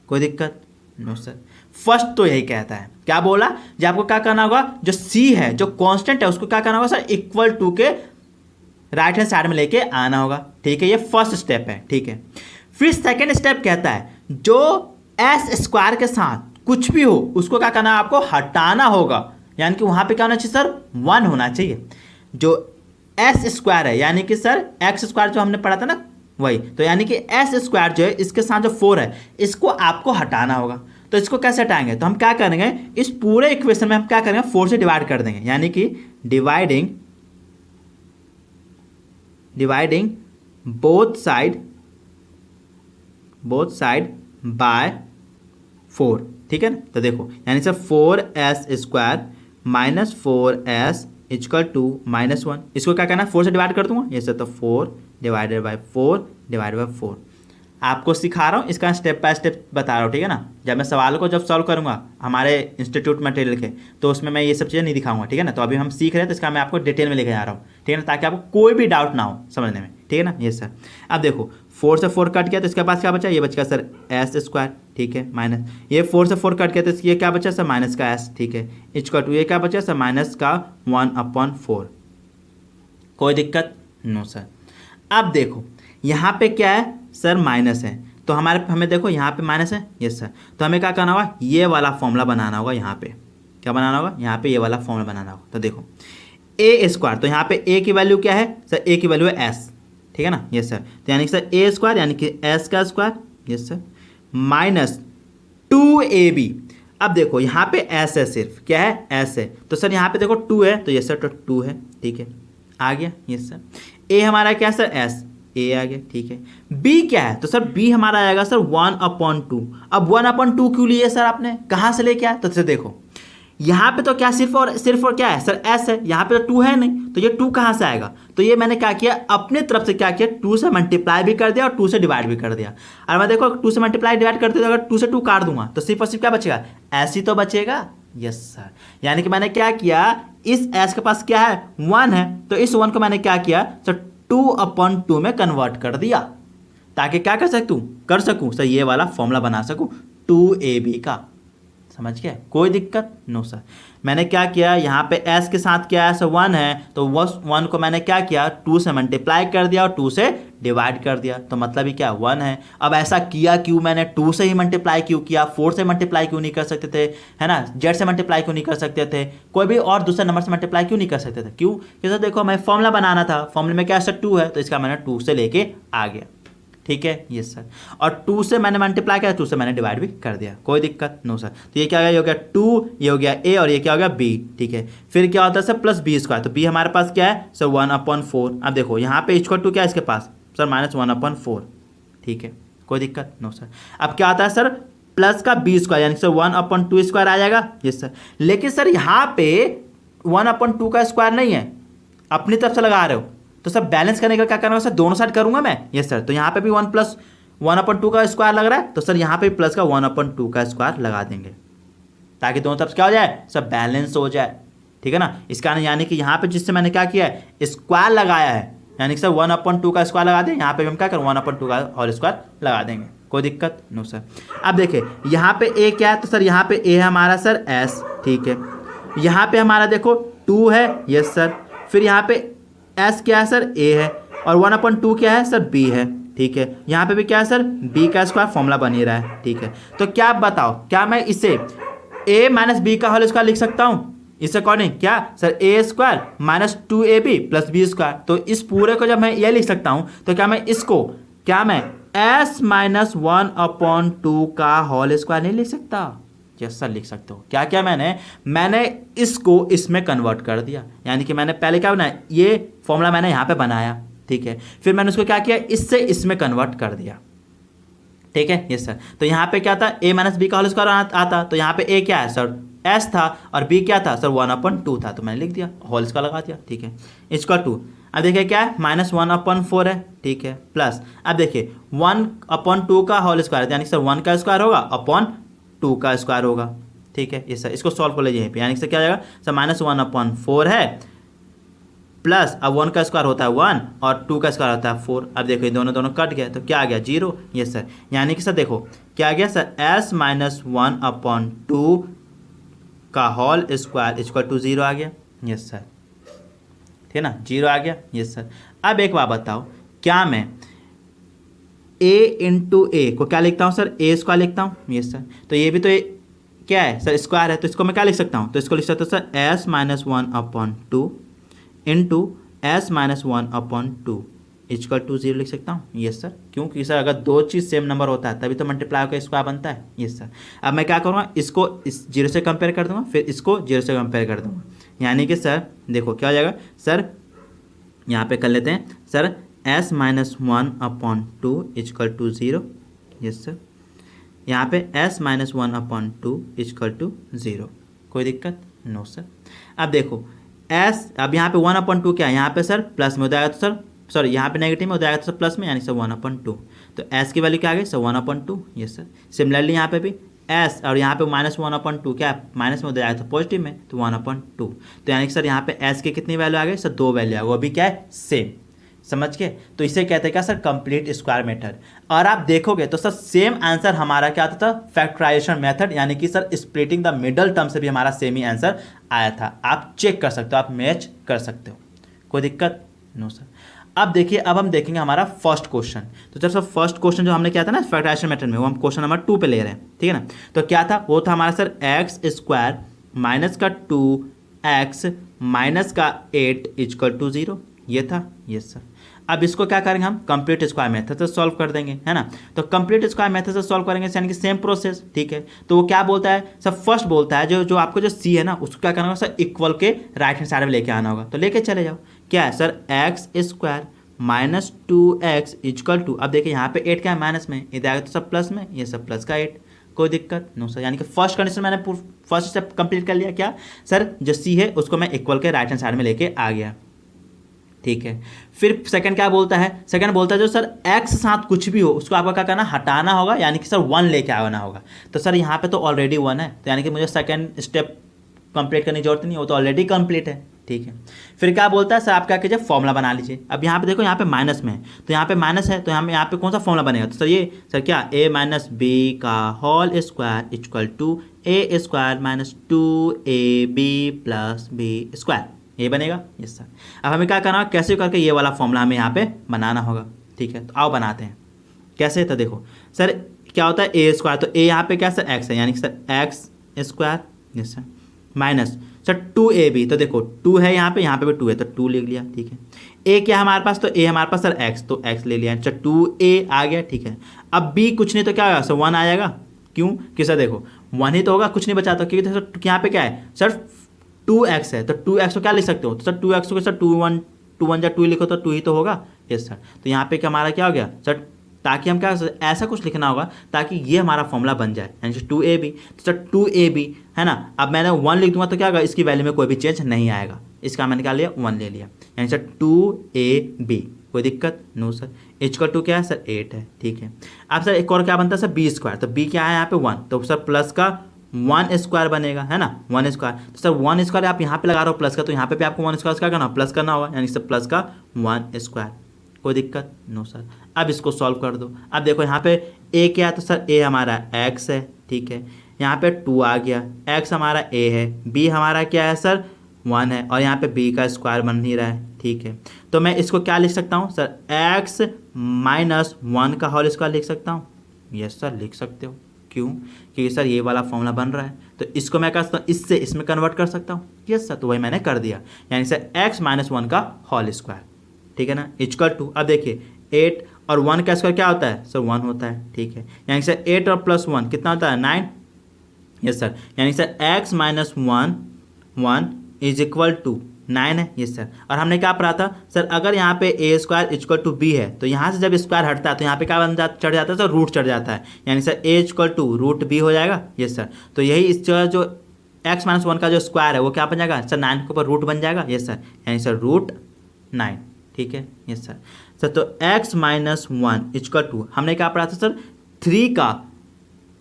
कोई दिक्कत नो सर। फर्स्ट तो यही कहता है, क्या बोला जो आपको क्या करना होगा, जो c है जो कांस्टेंट है उसको क्या करना होगा सर, इक्वल टू के राइट हैंड साइड में लेके आना होगा। ठीक है, ये फर्स्ट स्टेप है। ठीक है, फिर सेकेंड स्टेप कहता है जो s² के साथ कुछ भी हो उसको क्या करना है, आपको हटाना होगा। यानी कि वहां पे क्या होना चाहिए सर, 1 होना चाहिए। जो s² है यानी कि सर x² जो हमने पढ़ा था ना वही, तो यानी कि s² जो है इसके साथ जो 4 है इसको आपको हटाना होगा। तो इसको कैसे हटाएंगे, तो हम क्या करेंगे, इस पूरे इक्वेशन में हम क्या करेंगे, 4 से डिवाइड कर देंगे। यानी कि डिवाइडिंग बोथ साइड बाय 4। ठीक है ना, तो देखो यानी sir 4s² minus 4s equal to -1। इसको क्या करना है, 4 से डिवाइड कर दूंगा, ये सर तो 4 डिवाइडेड बाय 4 आपको सिखा रहा हूँ, इसका स्टेप बाय स्टेप बता रहा हूँ। ठीक है ना, जब मैं सवाल को जब सॉल्व करूँगा हमारे इंस्टीट्यूट मटेरियल के, तो उसमें मैं ये सब चीज़ें नहीं दिखाऊंगा। ठीक है ना, तो अभी हम सीख रहे हैं तो इसका मैं आपको डिटेल में लेके जा रहा हूँ। ठीक है ना, ताकि आपको कोई भी डाउट ना हो समझने में। ठीक है ना, ये सर अब देखो 4 से 4 कट किया तो इसके पास क्या बचा, ये बचेगा सर s²। ठीक है, माइनस ये 4 से 4 कट किया तो ये क्या बचा सर, माइनस का s। ठीक है, इक्वल टू ये क्या बचा सर, माइनस का 1/4। कोई दिक्कत नो सर। अब देखो यहाँ पे क्या है सर, माइनस है, तो हमें देखो यहाँ पे माइनस है, यस सर, तो हमें क्या करना होगा, ये वाला फॉर्मूला बनाना होगा। यहाँ पे क्या बनाना होगा, यहाँ पे ये वाला फॉर्मूला बनाना होगा। तो देखो a², तो यहाँ पे a की वैल्यू क्या है सर, a की वैल्यू है s। ठीक है ना, यस सर, तो यानी कि सर a² यानी कि s का square, yes sir, minus 2ab। अब देखो यहाँ पे s है, सिर्फ क्या है, s है, तो सर यहाँ पे देखो 2 है, तो यस सर तो 2 है। ठीक है, आ गया, यस सर। a हमारा क्या है सर, s, a आ गया। ठीक है, b क्या है, तो सर b हमारा आएगा सर 1/2। अब 1/2 क्यों लिए सर आपने, कहाँ से लेके आया, तो सर देखो यहाँ पे तो क्या सिर्फ और क्या है सर, s है, यहाँ पे तो 2 है नहीं, तो ये 2 कहाँ से आएगा, तो ये मैंने क्या किया, अपने तरफ से क्या किया, 2 से मल्टीप्लाई भी कर दिया और 2 से डिवाइड भी कर दिया। और मैं देखो 2 से मल्टीप्लाई डिवाइड करते तो अगर 2 से 2 काट दूंगा तो सिर्फ और सिर्फ क्या बचेगा, s ही तो बचेगा। यस सर, यानी कि मैंने क्या किया, इस s के पास क्या है, 1 है, तो इस 1 को मैंने क्या किया सर 2/2 में कन्वर्ट कर दिया, ताकि क्या कर सकूं सर, ये वाला फॉर्मूला बना सकूं 2ab का। समझ गया, कोई दिक्कत नो सर। मैंने क्या किया, यहाँ पे s के साथ क्या है सर, 1 है, तो वो 1 को मैंने क्या किया, 2 से मल्टीप्लाई कर दिया और 2 से डिवाइड कर दिया, तो मतलब ही क्या 1 है। अब ऐसा किया क्यों मैंने, 2 से ही मल्टीप्लाई क्यों किया, 4 से मल्टीप्लाई क्यों नहीं कर सकते थे, है ना, z से मल्टीप्लाई क्यों नहीं कर सकते थे, कोई भी और दूसरे नंबर से मल्टीप्लाई क्यों नहीं कर सकते थे, क्यों, क्योंकि देखो मैं फॉर्मूला बनाना था, फॉर्मूले में क्या सर 2 है, तो इसका मैंने 2 से लेके आ गया। ठीक है, यस सर, और 2 से मैंने मल्टीप्लाई किया, 2 से मैंने डिवाइड भी कर दिया, कोई दिक्कत नो सर। तो ये क्या हो गया, ये हो गया 2, ये हो गया a और ये क्या हो गया b। ठीक है, फिर क्या होता है सर +b², तो b हमारे पास क्या है सर 1/4। अब देखो यहाँ पे इक्वल टू क्या है इसके पास सर, -1/4। ठीक है, कोई दिक्कत नो सर। अब क्या आता है सर, प्लस का b² यानी सर 1/2² आ जाएगा। यस सर, लेकिन सर यहाँ पे 1/2 का स्क्वायर नहीं है, अपनी तरफ से लगा रहे हो, तो सर बैलेंस करने का क्या करना होगा सर, दोनों साइड करूंगा मैं। यस सर, तो यहाँ पे भी 1 + 1/2 का स्क्वायर लग रहा है, तो सर यहाँ पे प्लस का 1/2 का स्क्वायर लगा देंगे, ताकि दोनों तरफ क्या हो जाए सर, बैलेंस हो जाए। ठीक है ना, इसका यानी कि यहाँ पे जिससे मैंने क्या किया है, स्क्वायर लगाया है, यानी कि सर 1/2 का स्क्वायर लगा दें, यहाँ पे भी हम क्या करें 1/2 का होल स्क्वायर लगा देंगे, कोई दिक्कत नो सर। अब देखिए यहाँ पे a क्या है, तो सर यहाँ पे a है हमारा सर s। ठीक है, यहाँ पे हमारा देखो 2 है, यस सर, फिर यहाँ पे s क्या है सर, a है, और 1/2 क्या है सर, b है। ठीक है, यहाँ पे भी क्या है सर, b का स्क्वायर फॉर्मूला बन ही रहा है। ठीक है, तो क्या आप बताओ, क्या मैं इसे a - b का होल स्क्वायर लिख सकता हूँ इस अकॉर्डिंग, क्या सर a² - 2ab + b²। तो इस पूरे को जब मैं ये लिख सकता हूँ, तो क्या मैं इसको s - 1/2 का होल स्क्वायर नहीं लिख सकता, यस सर लिख सकते हो। क्या क्या मैंने इसको इसमें कन्वर्ट कर दिया, यानी कि मैंने पहले क्या बनाया, ये फॉर्मूला मैंने यहाँ पे बनाया। ठीक है, फिर मैंने उसको क्या किया, इससे इसमें कन्वर्ट कर दिया। ठीक है, यस सर, तो यहाँ पे क्या था, a - b का होल स्क्वायर आता, तो यहाँ पे a क्या है सर, s था, और b क्या था सर 1/2 था, तो मैंने लिख दिया, होल स्क्वायर लगा दिया। ठीक है, इक्वल टू, अब देखिए क्या है, -1/4 है। ठीक है, प्लस अब देखिए 1/2 का होल स्क्वायर, यानी सर 1 का स्क्वायर होगा अपॉन 2 का स्क्वायर होगा। ठीक है। ये सर इसको सॉल्व कर लीजिए यहीं पे, यानी कि सर क्या हो जाएगा सर -1/4 है प्लस, अब 1 का स्क्वायर होता है 1 और 2 का स्क्वायर होता है 4। अब देखो ये दोनों कट गया तो क्या आ गया 0। ये सर यानी कि सर देखो क्या आ गया सर s-1/2 का होल स्क्वायर इक्वल टू 0 आ गया। यस सर, ठीक है ना, 0 आ गया। Yes sir. अब एक बात बताओ, क्या मैं a इंटू ए को क्या लिखता हूँ सर, ए स्क्वायर लिखता हूँ। यस सर, तो ये भी तो क्या है सर, स्क्वायर है, तो इसको मैं क्या लिख सकता हूँ, तो इसको लिख सकता हूँ sir s-1/2 into s-1/2 equal to 0 लिख सकता हूँ। यस सर, क्योंकि सर अगर दो चीज़ सेम नंबर होता है तभी तो मल्टीप्लाई होकर स्क्वायर बनता है। Yes sir. अब मैं क्या करूँगा, इसको इस 0 से कंपेयर कर दूंगा, फिर इसको 0 से कंपेयर कर दूंगा, यानी कि सर देखो क्या हो जाएगा सर, यहाँ पे कर लेते हैं sir s-1/2 equal to 0। Yes sir, यहाँ पे s-1/2 इक्वल टू 0, कोई दिक्कत नो सर। अब देखो s, अब यहाँ पे 1/2 क्या है, यहाँ पे सर प्लस में हो जाएगा तो सर सॉरी यहाँ पे नेगेटिव में हो जाएगा तो सर प्लस में, यानी सर 1/2, तो s की वैल्यू क्या आ गई सर 1/2। Yes sir. सिमिलरली यहाँ पे भी s और यहाँ पे -1/2 क्या माइनस में हो जाएगा तो पॉजिटिव में, तो 1/2, तो यानी कि सर यहाँ पे s की कितनी वैल्यू आ गई सर 2 वैल्यू आ गई, वो भी क्या है सेम, समझ के। तो इसे कहते हैं क्या सर कंप्लीट स्क्वायर मेथड। और आप देखोगे तो सर सेम आंसर हमारा क्या आता था फैक्टराइजेशन मेथड, यानी कि sir splitting the middle term से भी हमारा सेम ही आंसर आया था। आप चेक कर सकते हो, आप मैच कर सकते हो, कोई दिक्कत नो सर। अब देखिए, अब हम देखेंगे हमारा फर्स्ट क्वेश्चन। तो जब सर फर्स्ट क्वेश्चन जो हमने किया था ना फैक्टराइजेशन मेथड में, वो हम क्वेश्चन नंबर 2 पे ले रहे हैं, ठीक है ना। तो क्या था, वो था हमारा सर x² माइनस का 2x माइनस का 8 इक्वल टू 0, ये था। Yes sir. अब इसको क्या करेंगे हम कंप्लीट स्क्वायर मेथड से सॉल्व कर देंगे, है ना। तो कंप्लीट स्क्वायर मेथड से सॉल्व करेंगे यानी कि सेम प्रोसेस, ठीक है। तो वो क्या बोलता है सर, फर्स्ट बोलता है जो आपको जो सी है ना उसको क्या करना होगा सर इक्वल के राइट हैंड साइड में लेके आना होगा, तो लेके चले जाओ। क्या है sir x² minus 2x equal to, अब देखिए यहाँ पे 8 क्या है माइनस में, इधर आएगा तो सब प्लस में, ये सब प्लस का 8, कोई दिक्कत नो सर। यानी कि फर्स्ट कंडीशन मैंने फर्स्ट स्टेप कंप्लीट कर लिया, क्या सर जो सी है उसको मैं इक्वल के राइट हैंड साइड में लेके आ गया, ठीक है। फिर सेकंड क्या बोलता है, सेकंड बोलता है जो सर x साथ कुछ भी हो उसको आपको क्या करना हटाना होगा, यानी कि सर 1 लेके आना होगा। तो सर यहाँ पे तो ऑलरेडी 1 है, तो यानी कि मुझे सेकंड स्टेप कंप्लीट करने की जरूरत नहीं, वो तो ऑलरेडी कंप्लीट है, ठीक है। फिर क्या बोलता है सर, आप क्या कीजिए फॉर्मूला बना लीजिए। अब यहाँ पे देखो यहाँ पे माइनस में है, तो यहाँ पे माइनस है, तो यहाँ पे कौन सा फॉर्मूला बनेगा, तो सर ये सर क्या a माइनस बी का whole square equal to a² minus 2ab plus b square, ये बनेगा। Yes sir. अब हमें क्या करना होगा, कैसे करके ये वाला फॉर्मूला हमें यहाँ पे बनाना होगा, ठीक है। तो आओ बनाते हैं कैसे। तो देखो सर क्या होता है a², तो a यहाँ पे क्या सर x है, यानी कि sir x², yes sir, minus sir 2ab, तो देखो 2 है यहाँ पे भी 2 है तो 2 लिख लिया, ठीक है। a क्या है हमारे पास, तो a हमारे पास सर x, तो x ले लिया, सर 2a आ गया, ठीक है। अब b कुछ नहीं तो क्या होगा सर 1 आ जाएगा, क्यों कि सर देखो 1 ही तो होगा, कुछ नहीं बचा, तो क्योंकि सर यहाँ पे क्या है सर 2x है, तो 2x को क्या लिख सकते हो, तो सर 2x को सर 2 जा 2 लिखो तो 2 ही तो होगा। Yes sir. तो यहाँ पे क्या हमारा क्या हो गया सर, ताकि हम क्या ऐसा कुछ लिखना होगा ताकि ये हमारा फॉर्मूला बन जाए, यानी कि 2ab, तो सर 2ab है ना। अब मैंने 1 लिख दूंगा तो क्या होगा, इसकी वैल्यू में कोई भी चेंज नहीं आएगा, इसका मैंने क्या लिया 1 ले लिया, यानी सर 2ab, कोई दिक्कत नो सर। इक्वल टू क्या है सर 8 है, ठीक है। अब सर एक और क्या बनता है सर b², तो b क्या है यहाँ पे 1, तो सर प्लस का 1² बनेगा, है ना 1²। तो सर 1² आप यहाँ पे लगा रहे हो प्लस का, तो यहाँ पे भी आपको 1² क्या करना प्लस करना होगा, यानी सर प्लस का 1², कोई दिक्कत नो सर। अब इसको सॉल्व कर दो। अब देखो यहाँ पे a क्या है, तो सर a हमारा x है, ठीक है। यहाँ पे 2 आ गया, x हमारा a है, b हमारा क्या है सर 1 है, और यहाँ पे b का स्क्वायर बन नहीं रहा है, ठीक है। तो मैं इसको क्या लिख सकता हूँ सर x माइनस 1 का होल स्क्वायर लिख सकता हूँ। यस सर लिख सकते हो, क्यों क्योंकि सर ये वाला फॉर्मूला बन रहा है, तो इसको मैं कर सकता हूँ इससे इसमें कन्वर्ट कर सकता हूँ। यस सर, तो वही मैंने कर दिया, यानी सर x माइनस 1 का होल स्क्वायर, ठीक है ना, इक्वल टू, अब देखिए 8 और 1 का स्क्वायर क्या होता है सर 1 होता है, ठीक है। यानी सर 8 और प्लस 1 कितना होता है 9। यस सर, यानी sir x minus 1 is equal to 9 है। Yes sir. और हमने क्या पढ़ा था सर, अगर यहाँ पे a² इक्वल टू b है, तो यहाँ से जब स्क्वायर हटता है तो यहाँ पे क्या चढ़ जाता है सर रूट चढ़ जाता है, यानी sir a equal to root b हो जाएगा। Yes sir. तो यही इस जगह जो x माइनस 1 का जो स्क्वायर है वो क्या बन जाएगा सर 9 के ऊपर रूट बन जाएगा। यस सर, यानी सर रूट 9, ठीक है। Yes sir. सर तो x माइनस 1 इक्वल टू हमने क्या पढ़ा था सर 3 का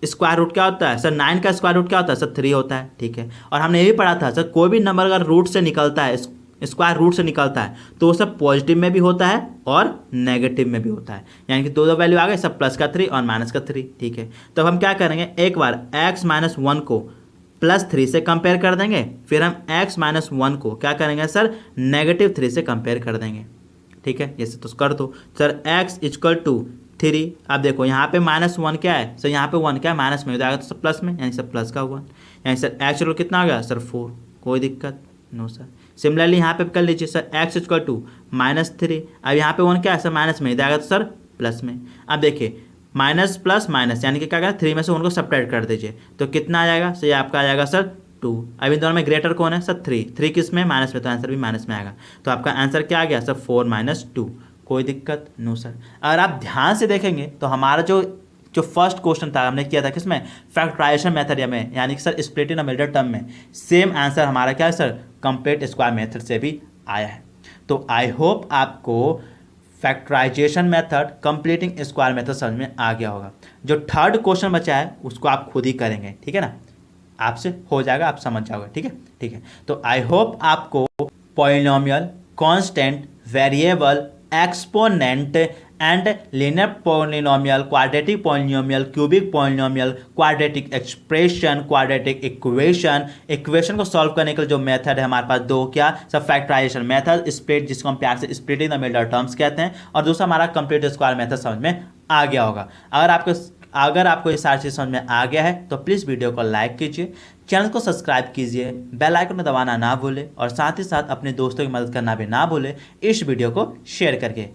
स्क्वायर रूट क्या होता है सर, 9 का स्क्वायर रूट क्या होता है सर, 3 होता है, ठीक है। और हमने ये भी पढ़ा था सर, कोई भी नंबर अगर रूट से निकलता है, स्क्वायर रूट से निकलता है, तो वो सब पॉजिटिव में भी होता है और नेगेटिव में भी होता है, यानी कि दो दो वैल्यू आ गए, सब प्लस का 3 और माइनस का 3, ठीक है। तो हम क्या करेंगे, एक बार x माइनस 1 को +3 से कंपेयर कर देंगे, फिर हम x माइनस 1 को क्या करेंगे सर, -3 से कंपेयर कर देंगे, ठीक है। जैसे तो कर दो सर, x इक्वल टू 3, अब देखो यहाँ पे -1 क्या है सर, यहाँ पे 1 क्या है, माइनस में हो जाएगा तो सब प्लस में, यानी सब प्लस का 1, यानी सर x इक्वल कितना हो गया सर 4, कोई दिक्कत नो सर। सिमिलरली यहाँ पे कर लीजिए सर, x इक्वल टू -3, अब यहाँ पे 1 क्या है सर, माइनस में हो जाएगा तो सर प्लस में। अब देखिए माइनस प्लस माइनस, यानी कि क्या करें, 3 में से 1 को सब्ट्रैक्ट कर दीजिए, तो कितना आ जाएगा सर, ये आपका आ जाएगा सर 2। अब इन दोनों में ग्रेटर कौन है सर, 3 किस में, माइनस में, तो आंसर भी माइनस में आएगा। तो आपका आंसर क्या आ गया सर, 4 - 2, कोई दिक्कत नो सर। अगर आप ध्यान से देखेंगे तो हमारा जो फर्स्ट क्वेश्चन था हमने किया था किसमें, फैक्टराइजेशन मेथड में, यानी कि sir split in a middle term में, सेम आंसर हमारा क्या है सर, कंप्लीट स्क्वायर मेथड से भी आया है। तो आई होप आपको factorization method, completing square method समझ में आ गया होगा। जो थर्ड क्वेश्चन बचा है उसको आप खुद ही करेंगे, ठीक है ना, आपसे हो जाएगा, आप समझ जाओगे, ठीक है, ठीक है। तो आई होप आपको polynomial, constant, variable, exponent and linear polynomial, quadratic polynomial, cubic polynomial, quadratic expression, quadratic equation को सॉल्व करने के लिए जो मेथड है हमारे पास दो, क्या सब, फैक्टराइजेशन मेथड, स्प्लिट, जिसको हम प्यार से स्प्लिटिंग द मिडल टर्म्स कहते हैं, और दूसरा हमारा कंप्लीट स्क्वायर मेथड समझ में आ गया होगा। अगर आपको ये सारी चीज़ समझ में आ गया है तो प्लीज़ वीडियो को लाइक कीजिए, चैनल को सब्सक्राइब कीजिए, बेल आइकन को दबाना ना भूलें, और साथ ही साथ अपने दोस्तों की मदद करना भी ना भूलें इस वीडियो को शेयर करके।